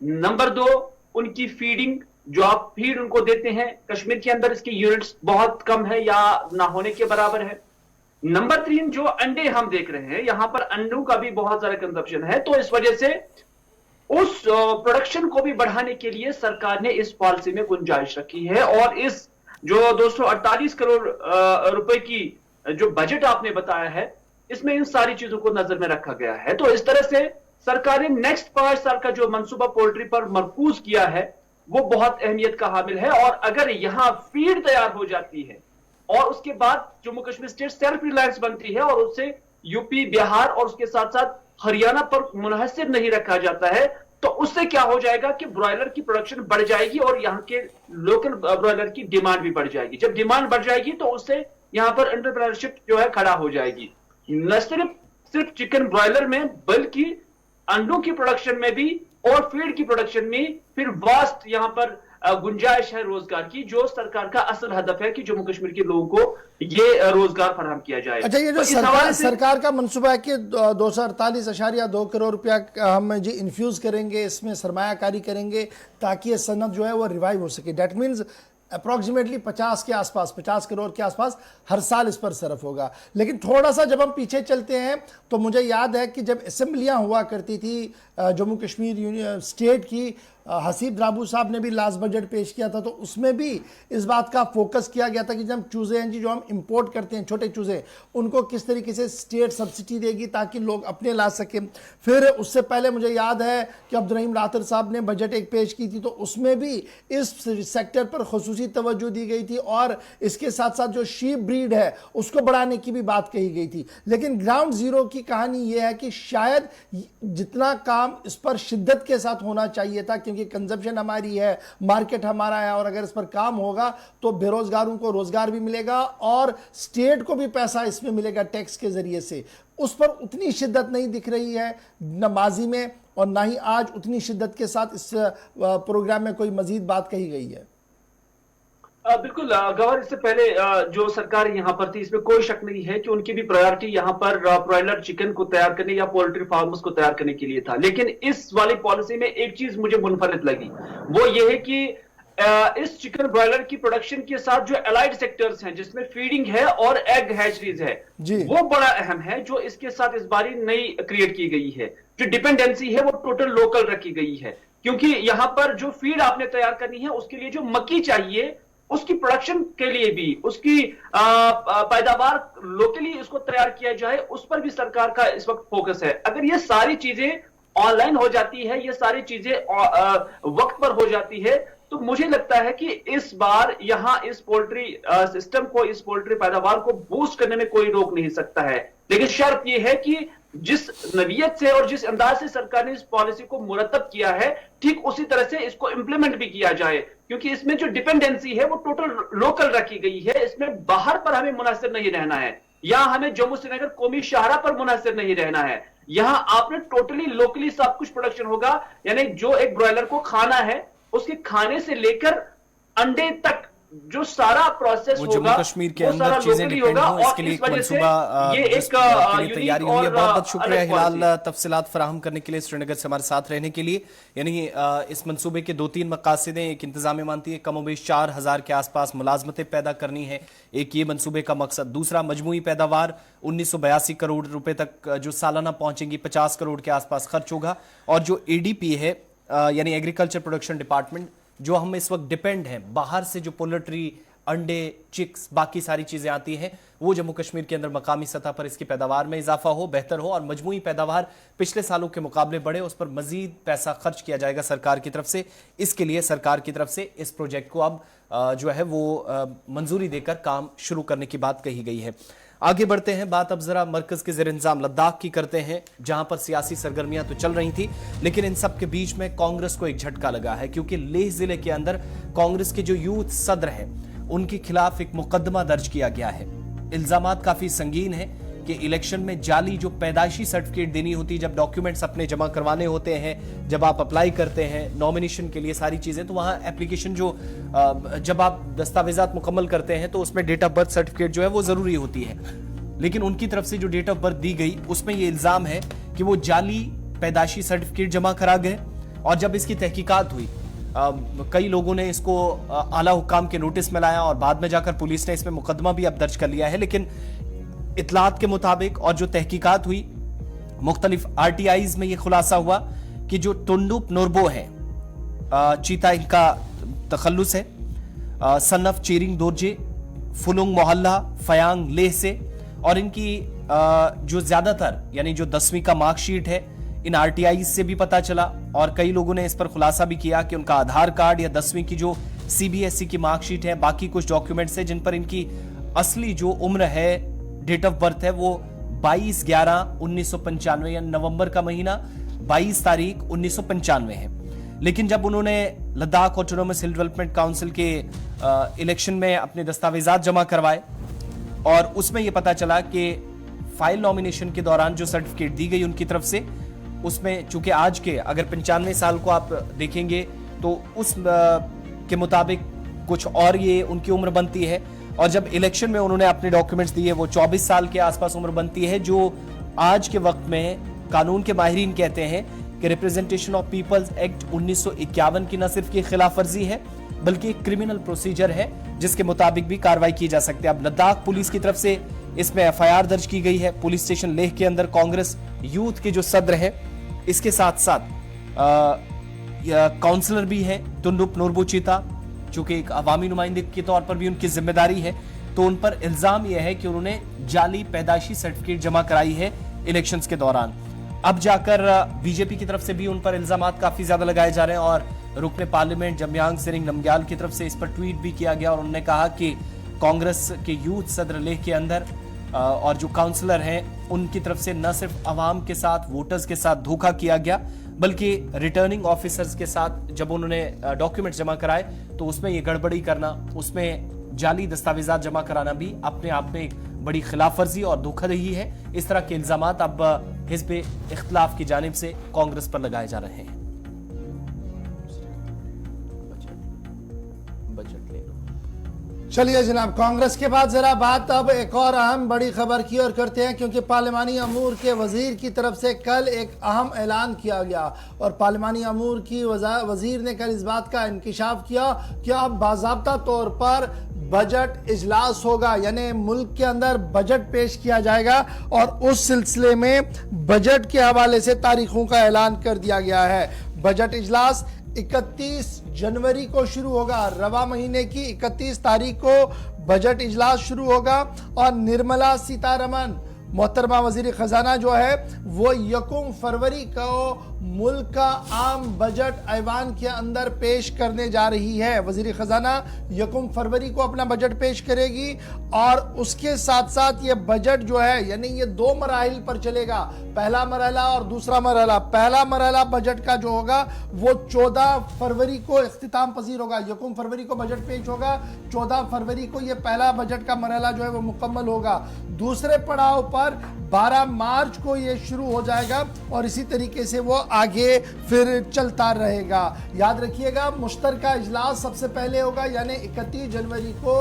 नंबर 2, उनकी फीडिंग, जो आप फीड उनको देते हैं, कश्मीर के अंदर इसकी यूनिट्स बहुत कम है या ना होने के बराबर है। नंबर 3, जो अंडे हम देख रहे हैं, यहां पर अंडों का भी बहुत ज्यादा कंजप्शन है, तो इस वजह से उस प्रोडक्शन को भी बढ़ाने के लिए सरकार ने इस पॉलिसी में गुंजाइश रखी है, और इस जो 248 करोड़ रुपए की जो बजट आपने बताया है इसमें इन सारी चीजों को नजर में रखा गया है। तो इस तरह से सरकार ने नेक्स्ट 5 साल का जो मंसूबा पोल्ट्री पर मरकूज किया है वो बहुत अहमियत का हामिल है, और अगर यहां फीड तैयार हो जाती है और उसके बाद Jammu Kashmir state self reliance बनती है और उससे यूपी, बिहार और उसके साथ साथ हरियाणा पर मुनहसर नहीं रखा जाता है, तो उससे क्या हो जाएगा कि ब्रॉयलर की प्रोडक्शन बढ़ जाएगी और यहाँ के लोकल ब्रॉयलर की डिमांड भी बढ़ जाएगी। जब डिमांड बढ़ जाएगी तो उससे यहाँ पर एंटरप्रेन्योरशिप जो है खड़ा हो जाएगी, न सिर्फ चिकन ब्रॉयलर में बल्कि अंडों की प्रोडक्शन में भी और फीड की प्रोडक्शन में फिर वास्ट यहाँ पर गुंजाइश है रोजगार की, जो सरकार का असल हदफ है कि जम्मू कश्मीर के लोगों को ये रोजगार फराहम किया जाए। अच्छा, ये जो सरकार का मंसूबा है कि 248.2 करोड़ रुपया हम जी इन्फ्यूज करेंगे, इसमें सरमायाकारी करेंगे ताकि ये सनत जो है वो रिवाइव हो सके, डेट मीन्स अप्रॉक्सीमेटली 50 करोड़ के आसपास हर साल इस पर सर्फ होगा। लेकिन थोड़ा सा जब हम पीछे चलते हैं तो मुझे याद है कि जब असेंबलियां हुआ करती थी जम्मू कश्मीर स्टेट की, हसीब द्राबू साहब ने भी लास्ट बजट पेश किया था, तो उसमें भी इस बात का फोकस किया गया था कि जब चूज़े हैं जी जो हम इंपोर्ट करते हैं, छोटे चूज़े, उनको किस तरीके से स्टेट सब्सिडी देगी ताकि लोग अपने ला सकें। फिर उससे पहले मुझे याद है कि अब्दुर्रहीम रातर साहब ने बजट एक पेश की थी, तो उसमें भी इस सेक्टर पर खुसूसी तवज्जो दी गई थी और इसके साथ साथ जो शीप ब्रीड है उसको बढ़ाने की भी बात कही गई थी। लेकिन ग्राउंड जीरो की कहानी यह है कि शायद जितना काम इस पर शिद्दत के साथ होना चाहिए था, क्योंकि कंजप्शन हमारी है, मार्केट हमारा है, और अगर इस पर काम होगा तो बेरोजगारों को रोजगार भी मिलेगा और स्टेट को भी पैसा इसमें मिलेगा टैक्स के जरिए से, उस पर उतनी शिद्दत नहीं दिख रही है न माजी में और ना ही आज उतनी शिद्दत के साथ इस प्रोग्राम में कोई मजीद बात कही गई है। बिल्कुल गौहर, इससे पहले जो सरकार यहाँ पर थी इसमें कोई शक नहीं है कि उनकी भी प्रायोरिटी यहाँ पर ब्रॉयलर चिकन को तैयार करने या पोल्ट्री फार्मर्स को तैयार करने के लिए था। लेकिन इस वाली पॉलिसी में एक चीज मुझे मुनफरिद लगी, वो ये है कि इस चिकन ब्रॉयलर की प्रोडक्शन के साथ जो एलाइड सेक्टर्स हैं जिसमें फीडिंग है और एग हैचरीज है वो बड़ा अहम है, जो इसके साथ इस बारी नई क्रिएट की गई है। जो डिपेंडेंसी है वो टोटल लोकल रखी गई है, क्योंकि यहाँ पर जो फीड आपने तैयार करनी है उसके लिए जो मक्की चाहिए उसकी प्रोडक्शन के लिए भी उसकी पैदावार लोकली इसको तैयार किया जाए, उस पर भी सरकार का इस वक्त फोकस है। अगर ये सारी चीजें ऑनलाइन हो जाती है, ये सारी चीजें वक्त पर हो जाती है, तो मुझे लगता है कि इस बार यहां इस पोल्ट्री सिस्टम को, इस पोल्ट्री पैदावार को बूस्ट करने में कोई रोक नहीं सकता है। लेकिन शर्त यह है कि जिस नवीयत से और जिस अंदाज से सरकार ने इस पॉलिसी को मुरतब किया है, ठीक उसी तरह से इसको इंप्लीमेंट भी किया जाए, क्योंकि इसमें जो डिपेंडेंसी है वो टोटल लोकल रखी गई है। इसमें बाहर पर हमें मुनासिर नहीं रहना है, या हमें जम्मू श्रीनगर कौमी शाहरा पर मुनासिर नहीं रहना है। यहां आपने टोटली लोकली सब कुछ प्रोडक्शन होगा, यानी जो एक ब्रॉयलर को खाना है उसके खाने से लेकर अंडे तक जो सारा प्रोसेस वो होगा जम्मू कश्मीर के वो अंदर सारा चीजें लोकली डिपेंड होगा, हो, इसके और लिए इस एक वजह से मंसूबा ये जिस एक के लिए तैयारी हुई है। और बहुत बहुत शुक्रिया अलग हिलाल पॉलिसी। तफसीलात फराहम करने के लिए, श्रीनगर से हमारे साथ रहने के लिए। यानी इस मंसूबे के 2-3 मकासद हैं। एक इंतजाम मानती है कमोबेश 4000 के आसपास मुलाजमतें पैदा करनी है, एक ये मंसूबे का मकसद। दूसरा, मजमूई पैदावार 1982 करोड़ रुपए तक जो सालाना पहुंचेंगी, 50 करोड़ के आसपास खर्च होगा। और जो ADP है यानी एग्रीकल्चर प्रोडक्शन डिपार्टमेंट, जो हम इस वक्त डिपेंड हैं बाहर से, जो पोल्ट्री, अंडे, चिक्स, बाकी सारी चीजें आती हैं, वो जम्मू कश्मीर के अंदर मकामी सतह पर इसकी पैदावार में इजाफा हो, बेहतर हो और मजमूई पैदावार पिछले सालों के मुकाबले बढ़े, उस पर मजीद पैसा खर्च किया जाएगा सरकार की तरफ से। इसके लिए सरकार की तरफ से इस प्रोजेक्ट को अब जो है वो मंजूरी देकर काम शुरू करने की बात कही गई है। आगे बढ़ते हैं, बात अब जरा मरकज के ज़ेर इंतजाम लद्दाख की करते हैं, जहां पर सियासी सरगर्मियां तो चल रही थी, लेकिन इन सब के बीच में कांग्रेस को एक झटका लगा है, क्योंकि लेह जिले के अंदर कांग्रेस के जो यूथ सदर हैं उनके खिलाफ एक मुकदमा दर्ज किया गया है। इल्जामात काफी संगीन है कि इलेक्शन में जाली जो पैदाइशी सर्टिफिकेट देनी होती है, जब डॉक्यूमेंट्स अपने जमा करवाने होते हैं, जब आप अप्लाई करते हैं नॉमिनेशन के लिए सारी चीजें, तो वहां एप्लीकेशन जो जब आप दस्तावेजात मुकम्मल करते हैं तो उसमें डेट ऑफ बर्थ सर्टिफिकेट जो है वो जरूरी होती है। लेकिन उनकी तरफ से जो डेट ऑफ बर्थ दी गई उसमें यह इल्जाम है कि वो जाली पैदाइशी सर्टिफिकेट जमा करा गए। और जब इसकी तहकीकात हुई, कई लोगों ने इसको आला हुकाम के नोटिस में लाया और बाद में जाकर पुलिस ने इसमें मुकदमा भी अब दर्ज कर लिया है। लेकिन इतलात के मुताबिक और जो तहकीकात हुई, मुख्तलिफ RTIs में यह खुलासा हुआ कि जो टुंडुप नोरबो है, चीता इनका तखल्लुस है, सन्नफ चेरिंग दोरजे, फुलुंग मोहल्ला, फयांग लेह से, और इनकी जो ज्यादातर यानी जो 10वीं का मार्कशीट है इन RTIs से भी पता चला। और कई लोगों ने इस पर खुलासा भी किया कि उनका आधार कार्ड या 10वीं की जो CBSE की मार्कशीट है, बाकी कुछ डॉक्यूमेंट्स है जिन पर इनकी असली जो उम्र है, डेट ऑफ बर्थ है, वो 22/11/1995 या नवंबर का महीना 22 तारीख 1995 है। लेकिन जब उन्होंने लद्दाख ऑटोनोमस हिल डेवलपमेंट काउंसिल के इलेक्शन में अपने दस्तावेजात जमा करवाए और उसमें यह पता चला कि फाइल नॉमिनेशन के दौरान जो सर्टिफिकेट दी गई उनकी तरफ से, उसमें चूंकि आज के अगर 95 साल को आप देखेंगे तो उस के मुताबिक कुछ और ये उनकी उम्र बनती है। और जब इलेक्शन में उन्होंने अपने डॉक्यूमेंट्स दिए वो 24 साल के आसपास उम्र बनती है, जो आज के वक्त में कानून के माहिरीन कहते हैं कि रिप्रेजेंटेशन ऑफ पीपल्स एक्ट 1951 की न सिर्फ की खिलाफ वर्जी है बल्कि एक क्रिमिनल प्रोसीजर है जिसके मुताबिक भी कार्रवाई की जा सकती है। अब लद्दाख पुलिस की तरफ से इसमें FIR दर्ज की गई है। पुलिस स्टेशन लेह के अंदर कांग्रेस यूथ के जो सदर है, इसके साथ साथ काउंसलर भी है टुंडुप नोरबो चीता, चूंकि एक अवामी नुमाइंदे के तौर पर भी उनकी जिम्मेदारी है, तो उन पर इल्जाम यह है कि उन्होंने जाली पैदाइशी सर्टिफिकेट जमा कराई है इलेक्शंस के दौरान। अब जाकर बीजेपी की तरफ से भी उन पर इल्जामात काफी ज्यादा लगाए जा रहे हैं और रुकने पार्लियामेंट जमयांग सेरिंग नमग्याल की तरफ से इस पर ट्वीट भी किया गया और उन्होंने कहा कि कांग्रेस के यूथ सदर लेह के अंदर और जो काउंसलर हैं उनकी तरफ से न सिर्फ अवाम के साथ, वोटर्स के साथ धोखा किया गया बल्कि रिटर्निंग ऑफिसर्स के साथ जब उन्होंने डॉक्यूमेंट जमा कराए तो उसमें ये गड़बड़ी करना, उसमें जाली दस्तावेजात जमा कराना भी अपने आप में एक बड़ी खिलाफवर्जी और धोखाधड़ी है। इस तरह के इल्जामात अब हिज़्ब इख्तिलाफ की जानिब से कांग्रेस पर लगाए जा रहे हैं। चलिए जनाब, कांग्रेस के बाद जरा बात अब एक और अहम बड़ी खबर की ओर करते हैं, क्योंकि पार्लिमानी अमूर के वजीर की तरफ से कल एक अहम ऐलान किया गया और पार्लिमानी अमूर की वजीर ने कल इस बात का इंकिशाफ किया कि अब बाज़ाब्ता तौर पर बजट इजलास होगा, यानी मुल्क के अंदर बजट पेश किया जाएगा और उस सिलसिले में बजट के हवाले से तारीखों का ऐलान कर दिया गया है। बजट इजलास 31 जनवरी को शुरू होगा, रवा महीने की 31 तारीख को बजट इजलास शुरू होगा और निर्मला सीतारमण मोहतरमा वजीर खजाना जो है वो 1 फरवरी को मुल्क का आम बजट ऐवान के अंदर पेश करने जा रही है। वजीर खजाना 1 फरवरी को अपना बजट पेश करेगी और उसके साथ साथ ये बजट जो है यानी ये 2 मराहिल पर चलेगा, पहला मरहला और दूसरा मरहला। पहला मरहला बजट का जो होगा वो 14 फरवरी को इख्तिताम पजीर होगा। 1 फरवरी को बजट पेश होगा, 14 फरवरी को ये पहला बजट का मरहला जो है वो मुकम्मल होगा। दूसरे पड़ाव पर 12 मार्च को ये शुरू हो जाएगा और इसी तरीके से वो आगे फिर चलता रहेगा। याद रखिएगा मुश्तरका इजलास सबसे पहले होगा यानी 31 जनवरी को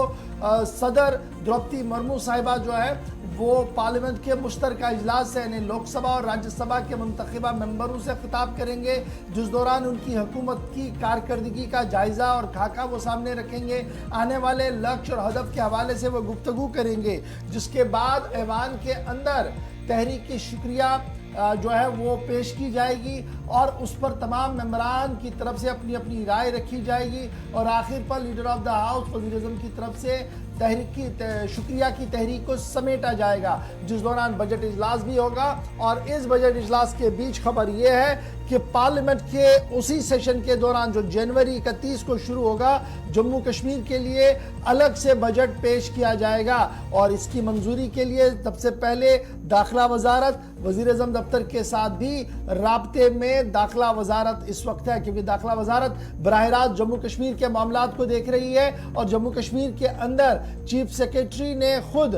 सदर द्रौपदी मुर्मू साहिबा जो है वो पार्लियामेंट के मुश्तरका इजलास से यानी लोकसभा और राज्यसभा के मुंतखबा मेंबरों से खिताब करेंगे, जिस दौरान उनकी हुकूमत की कारकर्दगी का जायजा और खाका वो सामने रखेंगे। आने वाले लक्ष्य और हदफ के हवाले से वो गुफ्तगू करेंगे, जिसके बाद ऐवान के अंदर तहरीक शुक्रिया जो है वो पेश की जाएगी और उस पर तमाम मेंबरान की तरफ से अपनी अपनी राय रखी जाएगी और आखिर पर लीडर ऑफ द हाउस वज़ीर आज़म की तरफ से शुक्रिया की तहरीक को समेटा जाएगा, जिस दौरान बजट इजलास भी होगा। और इस बजट इजलास के बीच खबर यह है कि पार्लियामेंट के उसी सेशन के दौरान जो जनवरी 31 को शुरू होगा, जम्मू कश्मीर के लिए अलग से बजट पेश किया जाएगा और इसकी मंजूरी के लिए सबसे पहले दाखिला वजारत वज़ीर आज़म दफ्तर के साथ भी राब्ते में दाखिला वजारत इस वक्त है, क्योंकि दाखिला वजारत बराह रास्त जम्मू कश्मीर के मामलात को देख रही है और जम्मू कश्मीर के अंदर चीफ सेक्रेटरी ने खुद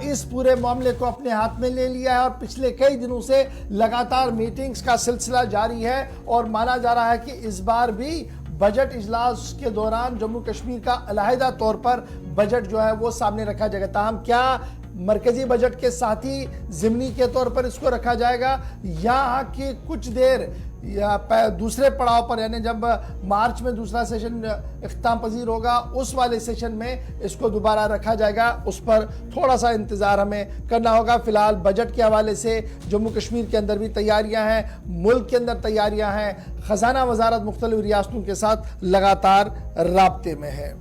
इस पूरे मामले को अपने हाथ में ले लिया है और पिछले कई दिनों से लगातार मीटिंग्स का सिलसिला जारी है और माना जा रहा है कि इस बार भी बजट इजलास के दौरान जम्मू कश्मीर का अलहदा तौर पर बजट जो है वो सामने रखा जाएगा। ताहम क्या मरकजी बजट के साथ ही ज़िमनी के तौर पर इसको रखा जाएगा या कि कुछ देर या दूसरे पड़ाव पर यानी जब मार्च में दूसरा सेशन इख्तिताम पजीर होगा उस वाले सेशन में इसको दोबारा रखा जाएगा, उस पर थोड़ा सा इंतज़ार हमें करना होगा। फिलहाल बजट के हवाले से जम्मू कश्मीर के अंदर भी तैयारियां हैं, मुल्क के अंदर तैयारियां हैं। खजाना वजारत मुख्तलिफ रियासतों के साथ लगातार राब्ते में है।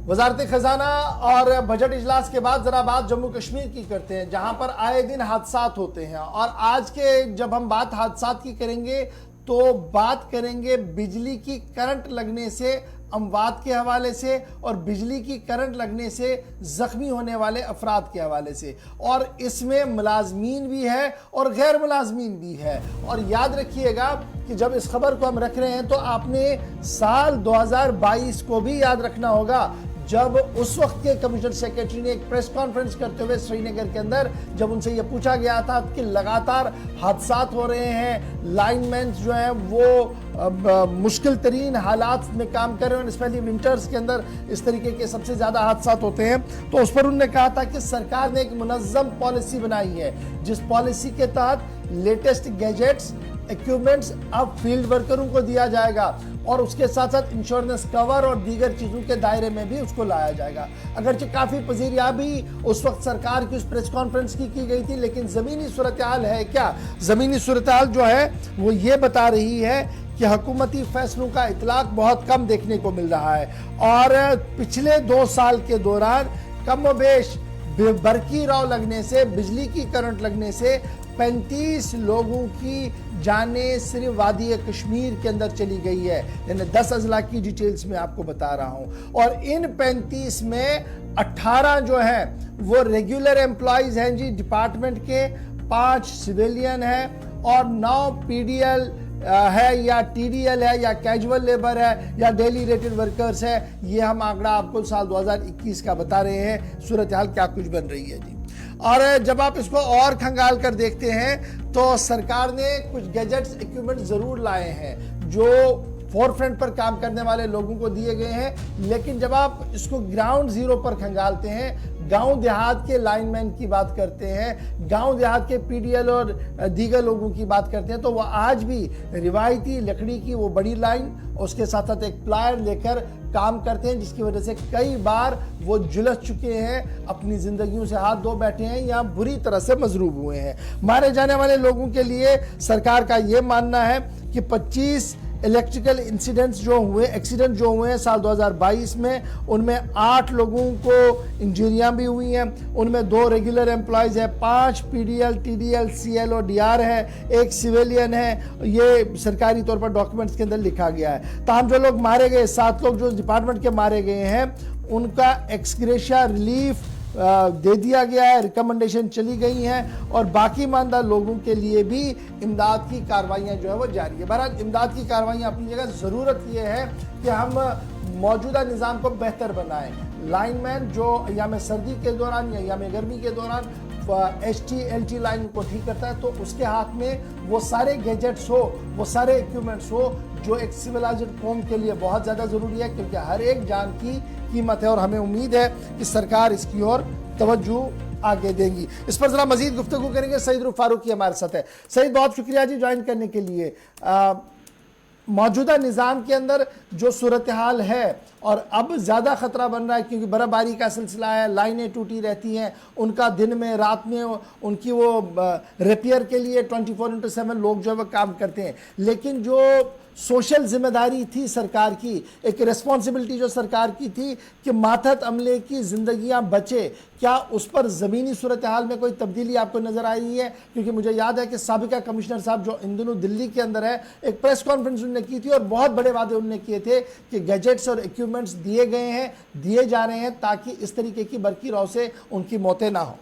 वजारत खजाना और बजट इजलास के बाद जरा बात जम्मू कश्मीर की करते हैं, जहां पर आए दिन हादसात होते हैं और आज के जब हम बात हादसात की करेंगे तो बात करेंगे बिजली की करंट लगने से अमवात के हवाले से और बिजली की करंट लगने से जख्मी होने वाले अफराद के हवाले से, और इसमें मुलाजमीन भी है और गैर मुलाजमीन भी है। और याद रखिएगा कि जब इस खबर को हम रख रहे हैं तो आपने साल 2022 को भी याद रखना होगा, जब उस वक्त के कमिश्नर सेक्रेटरी ने एक प्रेस कॉन्फ्रेंस करते हुए श्रीनगर के अंदर जब उनसे यह पूछा गया था कि लगातार हादसात हो रहे हैं, लाइनमैन जो हैं वो मुश्किल तरीन हालात में काम कर रहे हैं, स्पेशली विंटर्स के अंदर इस तरीके के सबसे ज़्यादा हादसात होते हैं, तो उस पर उन्होंने कहा था कि सरकार ने एक मुनज़्ज़म पॉलिसी बनाई है, जिस पॉलिसी के तहत लेटेस्ट गैजेट्स इक्विपमेंट्स अब फील्ड वर्करों को दिया जाएगा और उसके साथ साथ इंश्योरेंस कवर और दीगर चीज़ों के दायरे में भी उसको लाया जाएगा। अगरचे काफ़ी पजीरियाबी उस वक्त सरकार की उस प्रेस कॉन्फ्रेंस की गई थी, लेकिन ज़मीनी सूरत हाल है क्या? ज़मीनी सूरत हाल जो है वो ये बता रही है कि हुकूमती फैसलों का इतलाक बहुत कम देखने को मिल रहा है और पिछले 2 साल के दौरान कम बेश बरकी राव लगने से, बिजली की करंट लगने से 35 लोगों की जानें सिर्फ वादी कश्मीर के अंदर चली गई है। यानी 10 अजला की डिटेल्स में आपको बता रहा हूं और इन 35 में 18 जो है वो रेगुलर एम्प्लॉइज हैं जी डिपार्टमेंट के, 5 सिविलियन हैं और 9 पीडीएल है या टीडीएल है या कैजुअल लेबर है या डेली रेटेड वर्कर्स है। ये हम आंकड़ा आपको साल 2021 का बता रहे हैं, सूरत हाल क्या कुछ बन रही है जी। और जब आप इसको और खंगाल कर देखते हैं तो सरकार ने कुछ गैजेट्स इक्विपमेंट जरूर लाए हैं जो फोरफ्रंट पर काम करने वाले लोगों को दिए गए हैं, लेकिन जब आप इसको ग्राउंड जीरो पर खंगालते हैं, गांव देहात के लाइनमैन की बात करते हैं, गांव देहात के पीडीएल और दीगर लोगों की बात करते हैं, तो वो आज भी रिवायती लकड़ी की वो बड़ी लाइन उसके साथ साथ एक प्लायर लेकर काम करते हैं, जिसकी वजह से कई बार वो झुलस चुके हैं, अपनी जिंदगियों से हाथ धो बैठे हैं या बुरी तरह से मजरूब हुए हैं। मारे जाने वाले लोगों के लिए सरकार का ये मानना है कि 25 इलेक्ट्रिकल इंसिडेंट्स जो हुए, एक्सीडेंट जो हुए हैं साल 2022 में, उनमें 8 लोगों को इंजरियां भी हुई हैं। उनमें 2 रेगुलर एम्प्लॉयज है, 5 पीडीएल, टीडीएल, सीएलओ, डीआर है, 1 सिविलियन है। ये सरकारी तौर पर डॉक्यूमेंट्स के अंदर लिखा गया है। ताहम जो लोग मारे गए, 7 लोग जो डिपार्टमेंट के मारे गए हैं, उनका एक्सग्रेशिया रिलीफ दे दिया गया है, रिकमेंडेशन चली गई हैं और बाकी ईमानदार लोगों के लिए भी इमदाद की कार्रवाइयाँ जो है वो जारी है। बहरहाल इमदाद की कार्रवाइयाँ अपनी जगह, ज़रूरत ये है कि हम मौजूदा निज़ाम को बेहतर बनाएं। लाइनमैन जो अय्याम सर्दी के दौरान या अय्याम गर्मी के दौरान HT-LT लाइन को ठीक करता है, तो उसके हाथ में वो सारे गैजेट्स हो, वो सारे इक्विपमेंट्स हो जो एक सिविलाइज्ड कौम के लिए बहुत ज़्यादा ज़रूरी है, क्योंकि हर एक जान की कीमत है और हमें उम्मीद है कि सरकार इसकी ओर तवज्जो आगे देंगी। इस पर जरा मजीद गुफ्तगू करेंगे। सईद रूफ फारूकी हमारे साथ है। सईद, बहुत शुक्रिया जी ज्वाइन करने के लिए। मौजूदा निज़ाम के अंदर जो सूरत हाल है और अब ज़्यादा ख़तरा बन रहा है क्योंकि बर्फ़बारी का सिलसिला है, लाइनें टूटी रहती हैं, उनका दिन में रात में उनकी वो रिपेयर के लिए 24/7 लोग जो है वो काम करते हैं, लेकिन जो सोशल जिम्मेदारी थी सरकार की, एक रिस्पॉन्सिबिलिटी जो सरकार की थी कि मातहत अमले की ज़िंदगियां बचे, क्या उस पर ज़मीनी सूरत हाल में कोई तब्दीली आपको नज़र आ रही है? क्योंकि मुझे याद है कि साबिका कमिश्नर साहब जो इन दिनों दिल्ली के अंदर है, एक प्रेस कॉन्फ्रेंस उन्होंने की थी और बहुत बड़े वादे उन्होंने किए थे कि गैजेट्स और इक्विपमेंट्स दिए गए हैं, दिए जा रहे हैं ताकि इस तरीके की बरकी रौ से उनकी मौतें ना हो।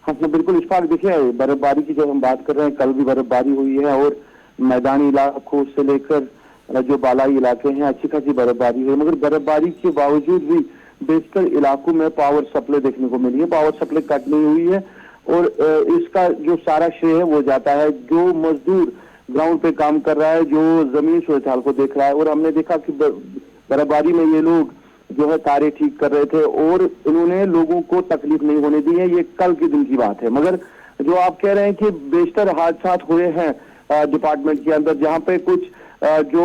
हाँ बिल्कुल इशफाक, देखिए बर्फबारी की जब हम बात कर रहे हैं, कल भी बर्फबारी हुई है और मैदानी इलाकों से लेकर जो बालाई इलाके हैं अच्छी खासी बर्फबारी हुई, मगर बर्फबारी के बावजूद भी बेशतर इलाकों में पावर सप्लाई देखने को मिली है, पावर सप्लाई कट नहीं हुई है और इसका जो सारा श्रेय है वो जाता है जो मजदूर ग्राउंड पे काम कर रहा है, जो जमीन सूरत हाल को देख रहा है। और हमने देखा कि बर्फबारी में ये लोग जो है तारे ठीक कर रहे थे और इन्होंने लोगों को तकलीफ नहीं होने दी है। ये कल के दिन की बात है, मगर जो आप कह रहे हैं कि बेशतर हादसा हुए हैं डिपार्टमेंट के अंदर, जहां पे कुछ जो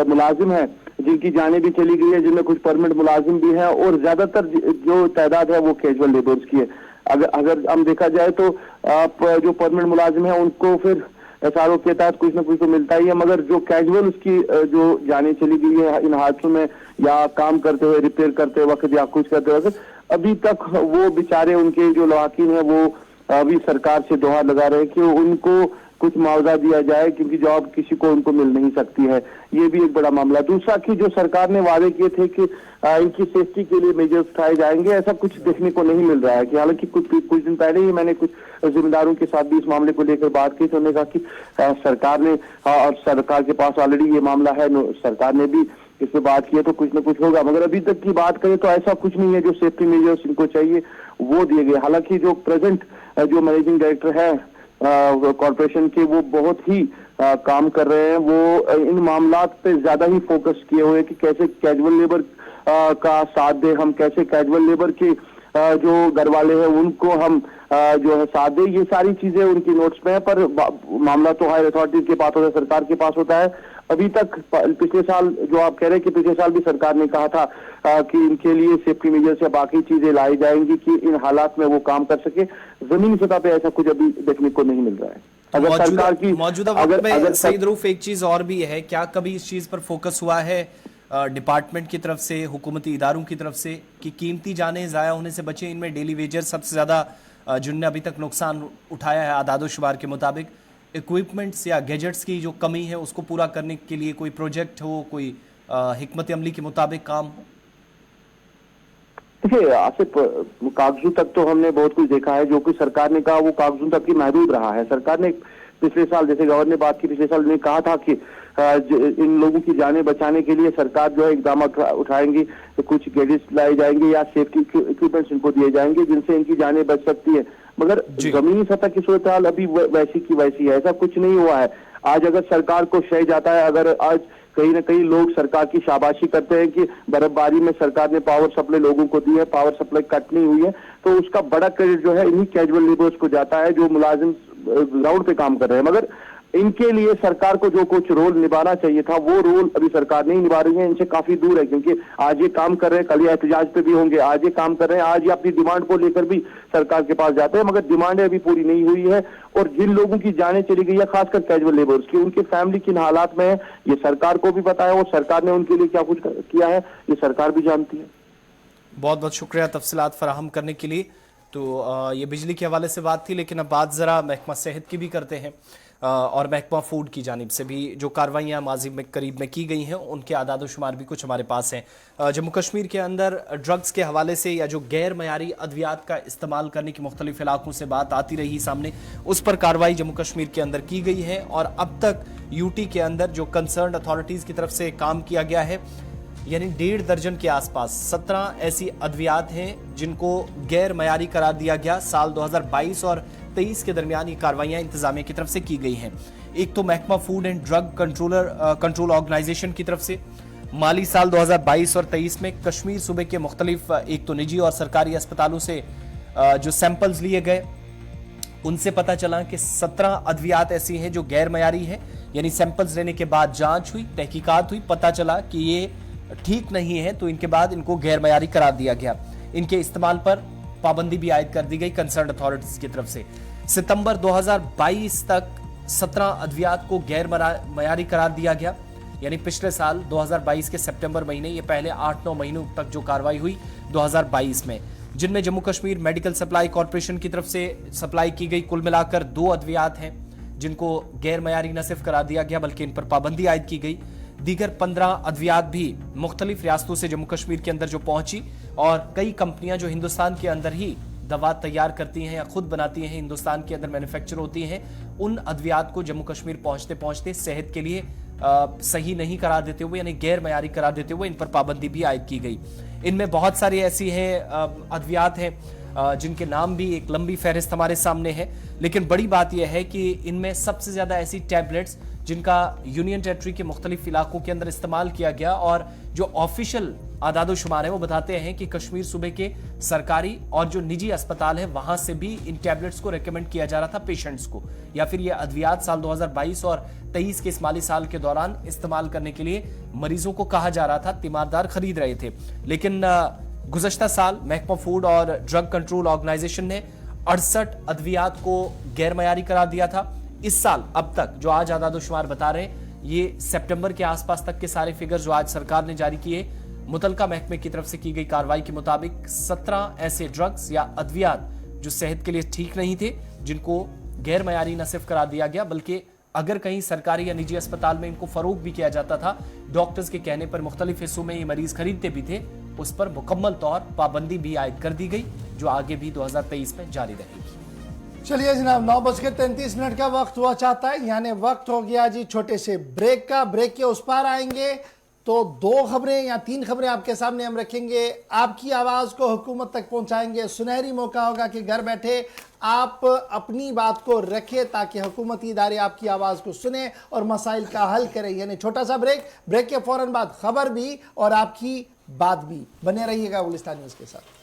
मुलाजिम है जिनकी जानें भी चली गई है, जिनमें कुछ परमानेंट मुलाजिम भी हैं और ज्यादातर जो तादाद है वो कैजुअल लेबर्स की है। अगर हम देखा जाए तो जो परमानेंट मुलाजिम है उनको फिर SRO के तहत कुछ ना कुछ तो मिलता ही है, मगर जो कैजुअल उसकी जो जानें चली गई है इन हादसों में या काम करते हुए, रिपेयर करते वक्त या कुछ करते वक्त, अभी तक वो बेचारे उनके जो लवाकिन है वो अभी सरकार से दोहार लगा रहे हैं कि उनको कुछ मुआवजा दिया जाए, क्योंकि जॉब किसी को उनको मिल नहीं सकती है। ये भी एक बड़ा मामला। दूसरा कि जो सरकार ने वादे किए थे कि इनकी सेफ्टी के लिए मेजर्स उठाए जाएंगे, ऐसा कुछ देखने को नहीं मिल रहा है। कि हालांकि कुछ दिन पहले ही मैंने कुछ जिम्मेदारों के साथ भी इस मामले को लेकर बात की, तो उन्होंने कहा कि सरकार ने और सरकार के पास ऑलरेडी ये मामला है, सरकार ने भी इस पर बात की है तो कुछ ना कुछ होगा, मगर अभी तक की बात करें तो ऐसा कुछ नहीं है। जो सेफ्टी मेजर्स इनको चाहिए वो दिए गए। हालांकि जो प्रेजेंट जो मैनेजिंग डायरेक्टर है कॉर्पोरेशन के, वो बहुत ही काम कर रहे हैं। वो इन मामलात पे ज्यादा ही फोकस किए हुए कि कैसे कैजुअल लेबर का साथ दे, हम कैसे कैजुअल लेबर के जो घर वाले हैं उनको हम जो है साथ दे। ये सारी चीजें उनकी नोट्स में है, पर मामला तो हायर अथॉरिटी के पास होता है, सरकार के पास होता है। अभी तक पिछले साल जो आप कह रहे हैं कि पिछले साल भी सरकार ने कहा था कि इनके लिए सेफ्टी मेजर्स या बाकी चीजें लाई जाएंगी कि इन हालात में वो काम कर सके। जमीनी सतह पे ऐसा कुछ अभी देखने को नहीं मिल रहा है। अगर सरकार की मौजूदा वक्त में सईद रूफ एक चीज और भी है, क्या कभी इस चीज पर फोकस हुआ है डिपार्टमेंट की तरफ से, हुकूमती इदारों की तरफ से, कि कीमती जानें ज़ाया होने से बचे? इनमें डेली वेजर सबसे ज़्यादा जिनने अभी तक नुकसान उठाया है आदादो शुमार के मुताबिक, इक्विपमेंट्स या गैजेट्स की जो कमी है उसको पूरा करने के लिए कोई प्रोजेक्ट हो, कोई हिकमत अमली के मुताबिक काम हो? देखिए आसिफ, कागजों तक तो हमने बहुत कुछ देखा है। जो कुछ सरकार ने कहा वो कागजों तक ही महदूद रहा है। सरकार ने पिछले साल, जैसे गवर्नर ने बात की, पिछले साल ने कहा था कि इन लोगों की जानें बचाने के लिए सरकार जो है इकदाम उठाएंगी, तो कुछ गैजेट्स लाए जाएंगे या सेफ्टी इक्विपमेंट्स इनको दिए जाएंगे जिनसे इनकी जानें बच सकती है। मगर जमीनी सतह की सूरत हाल अभी वैसी की वैसी है, ऐसा कुछ नहीं हुआ है। आज अगर सरकार को श्रेय जाता है, अगर आज कहीं ना कहीं लोग सरकार की शाबाशी करते हैं कि बर्फबारी में सरकार ने पावर सप्लाई लोगों को दी है, पावर सप्लाई कट नहीं हुई है, तो उसका बड़ा क्रेडिट जो है इन्हीं कैजुअल लेबर्स को जाता है जो मुलाजिम ग्राउंड पे काम कर रहे हैं। मगर इनके लिए सरकार को जो कुछ रोल निभाना चाहिए था वो रोल अभी सरकार नहीं निभा रही है, इनसे काफी दूर है। क्योंकि आज ये काम कर रहे हैं, कल ये एहतजाज पे भी होंगे, आज ये काम कर रहे हैं, आज ये अपनी डिमांड को लेकर भी सरकार के पास जाते हैं, मगर डिमांडें अभी पूरी नहीं हुई है। और जिन लोगों की जानें चली गई है, खासकर कैजुअल लेबर्स की, उनकी फैमिली किन हालात में है ये सरकार को भी पता है, और सरकार ने उनके लिए क्या कुछ किया है ये सरकार भी जानती है। बहुत बहुत शुक्रिया तफसीलात फराहम करने के लिए। तो ये बिजली के हवाले से बात थी, लेकिन अब बात ज़रा महकमा सेहत की भी करते हैं और महकमा फूड की जानिब से भी जो कार्रवाइयाँ माजी में करीब में की गई हैं उनके आदाद शुमार भी कुछ हमारे पास हैं। जम्मू कश्मीर के अंदर ड्रग्स के हवाले से या जो गैर मयारी अद्वियात का इस्तेमाल करने की मुख्तलिफ इलाकों से बात आती रही सामने, उस पर कार्रवाई जम्मू कश्मीर के अंदर की गई है और अब तक यूटी के अंदर जो कंसर्न अथॉरिटीज़ की तरफ से काम किया गया है, यानी 1.5 दर्जन के आसपास 17 ऐसी अद्वियात हैं जिनको गैर मयारी करार दिया गया। साल 2022 और 23 के दरमियान ये कार्रवाइयां इंतजामिया की तरफ से की गई हैं। एक तो महकमा food and drug control organisation की तरफ से माली साल 2022 और 23 में कश्मीर सूबे के मुख्तलिफ एक तो निजी और सरकारी अस्पतालों से जो सैंपल्स लिए गए, उनसे पता चला कि 17 अद्वियात ऐसी हैं जो गैर मयारी है। यानी सैंपल्स लेने के बाद जांच हुई, तहकीकात हुई, पता चला कि ये ठीक नहीं है, तो इनके बाद इनको गैर मयारी करार दिया गया। इनके इस्तेमाल पर पाबंदी भी आयद कर दी गई कंसर्न अथॉरिटीज की तरफ से। सितंबर 2022 तक 17 अद्वियात को गैर मयारी करार दिया गया। यानी पिछले साल 2022 के सितंबर महीने, ये पहले 8-9 महीनों तक जो कार्रवाई हुई 2022 में, जिनमें Jammu Kashmir medical supply corporation की तरफ से सप्लाई की गई कुल मिलाकर 2 अद्वियात हैं जिनको गैर मयारी न सिर्फ करार दिया गया बल्कि इन पर पाबंदी आयद की गई। दीगर 15 अद्वियात भी मुख्तलिफ रियासतों से जम्मू कश्मीर के अंदर जो पहुंची, और कई कंपनियां जो हिंदुस्तान के अंदर ही दवा तैयार करती हैं या खुद बनाती हैं, हिंदुस्तान के अंदर मैन्युफैक्चर होती हैं, उन अद्वियात को जम्मू कश्मीर पहुंचते पहुंचते सेहत के लिए सही नहीं करार देते हुए, यानी गैर मयारी करार देते हुए इन पर पाबंदी भी आयद की गई। इनमें बहुत सारी ऐसी हैं अद्वियात हैं जिनके नाम भी एक लंबी फहरिस्त हमारे सामने है, लेकिन बड़ी बात यह है कि इनमें सबसे ज्यादा ऐसी टैबलेट्स जिनका यूनियन टेरिटरी के मुख्तलिफ इलाकों के अंदर इस्तेमाल किया गया, और जो ऑफिशियल आदादो शुमार है वो बताते हैं कि कश्मीर सूबे के सरकारी और जो निजी अस्पताल है वहां से भी इन टैबलेट्स को रेकमेंड किया जा रहा था पेशेंट्स को, या फिर ये अद्वियात साल 2022 और 23 के इस माली साल के दौरान इस्तेमाल करने के लिए मरीजों को कहा जा रहा था, तीमारदार खरीद रहे थे। लेकिन गुज़श्ता साल महकमा फूड और ड्रग कंट्रोल ऑर्गेनाइजेशन ने 68 अद्वियात को गैर मयारी करार दिया था। इस साल अब तक जो आज आदाद शुमार बता रहे हैं, ये सितंबर के आसपास तक के सारे फिगर जो आज सरकार ने जारी किए, मुतलका महकमे की तरफ से की गई कार्रवाई के मुताबिक 17 ऐसे ड्रग्स या अद्वियात जो सेहत के लिए ठीक नहीं थे, जिनको गैर मयारी न सिर्फ करार दिया गया बल्कि अगर कहीं सरकारी या निजी अस्पताल में इनको फरोख्त भी किया जाता था, डॉक्टर्स के कहने पर मुख्तलिफ हिस्सों में ये मरीज खरीदते भी थे, उस पर मुकम्मल तौर पाबंदी भी आयद कर दी गई, जो आगे भी 2023 में जारी रहेगी। चलिए जनाब, 9:33 का वक्त हुआ चाहता है, यानी वक्त हो गया जी छोटे से ब्रेक का। ब्रेक के उस पार आएंगे तो 2 खबरें या 3 खबरें आपके सामने हम रखेंगे, आपकी आवाज को हुकूमत तक पहुंचाएंगे। सुनहरी मौका होगा कि घर बैठे आप अपनी बात को रखें ताकि हुकूमती इदारे आपकी आवाज को सुने और मसाइल का हल करें। यानी छोटा सा ब्रेक, ब्रेक के फौरन बाद खबर भी और आपकी बात भी। बने रहिएगा गुलिस्तान न्यूज के साथ।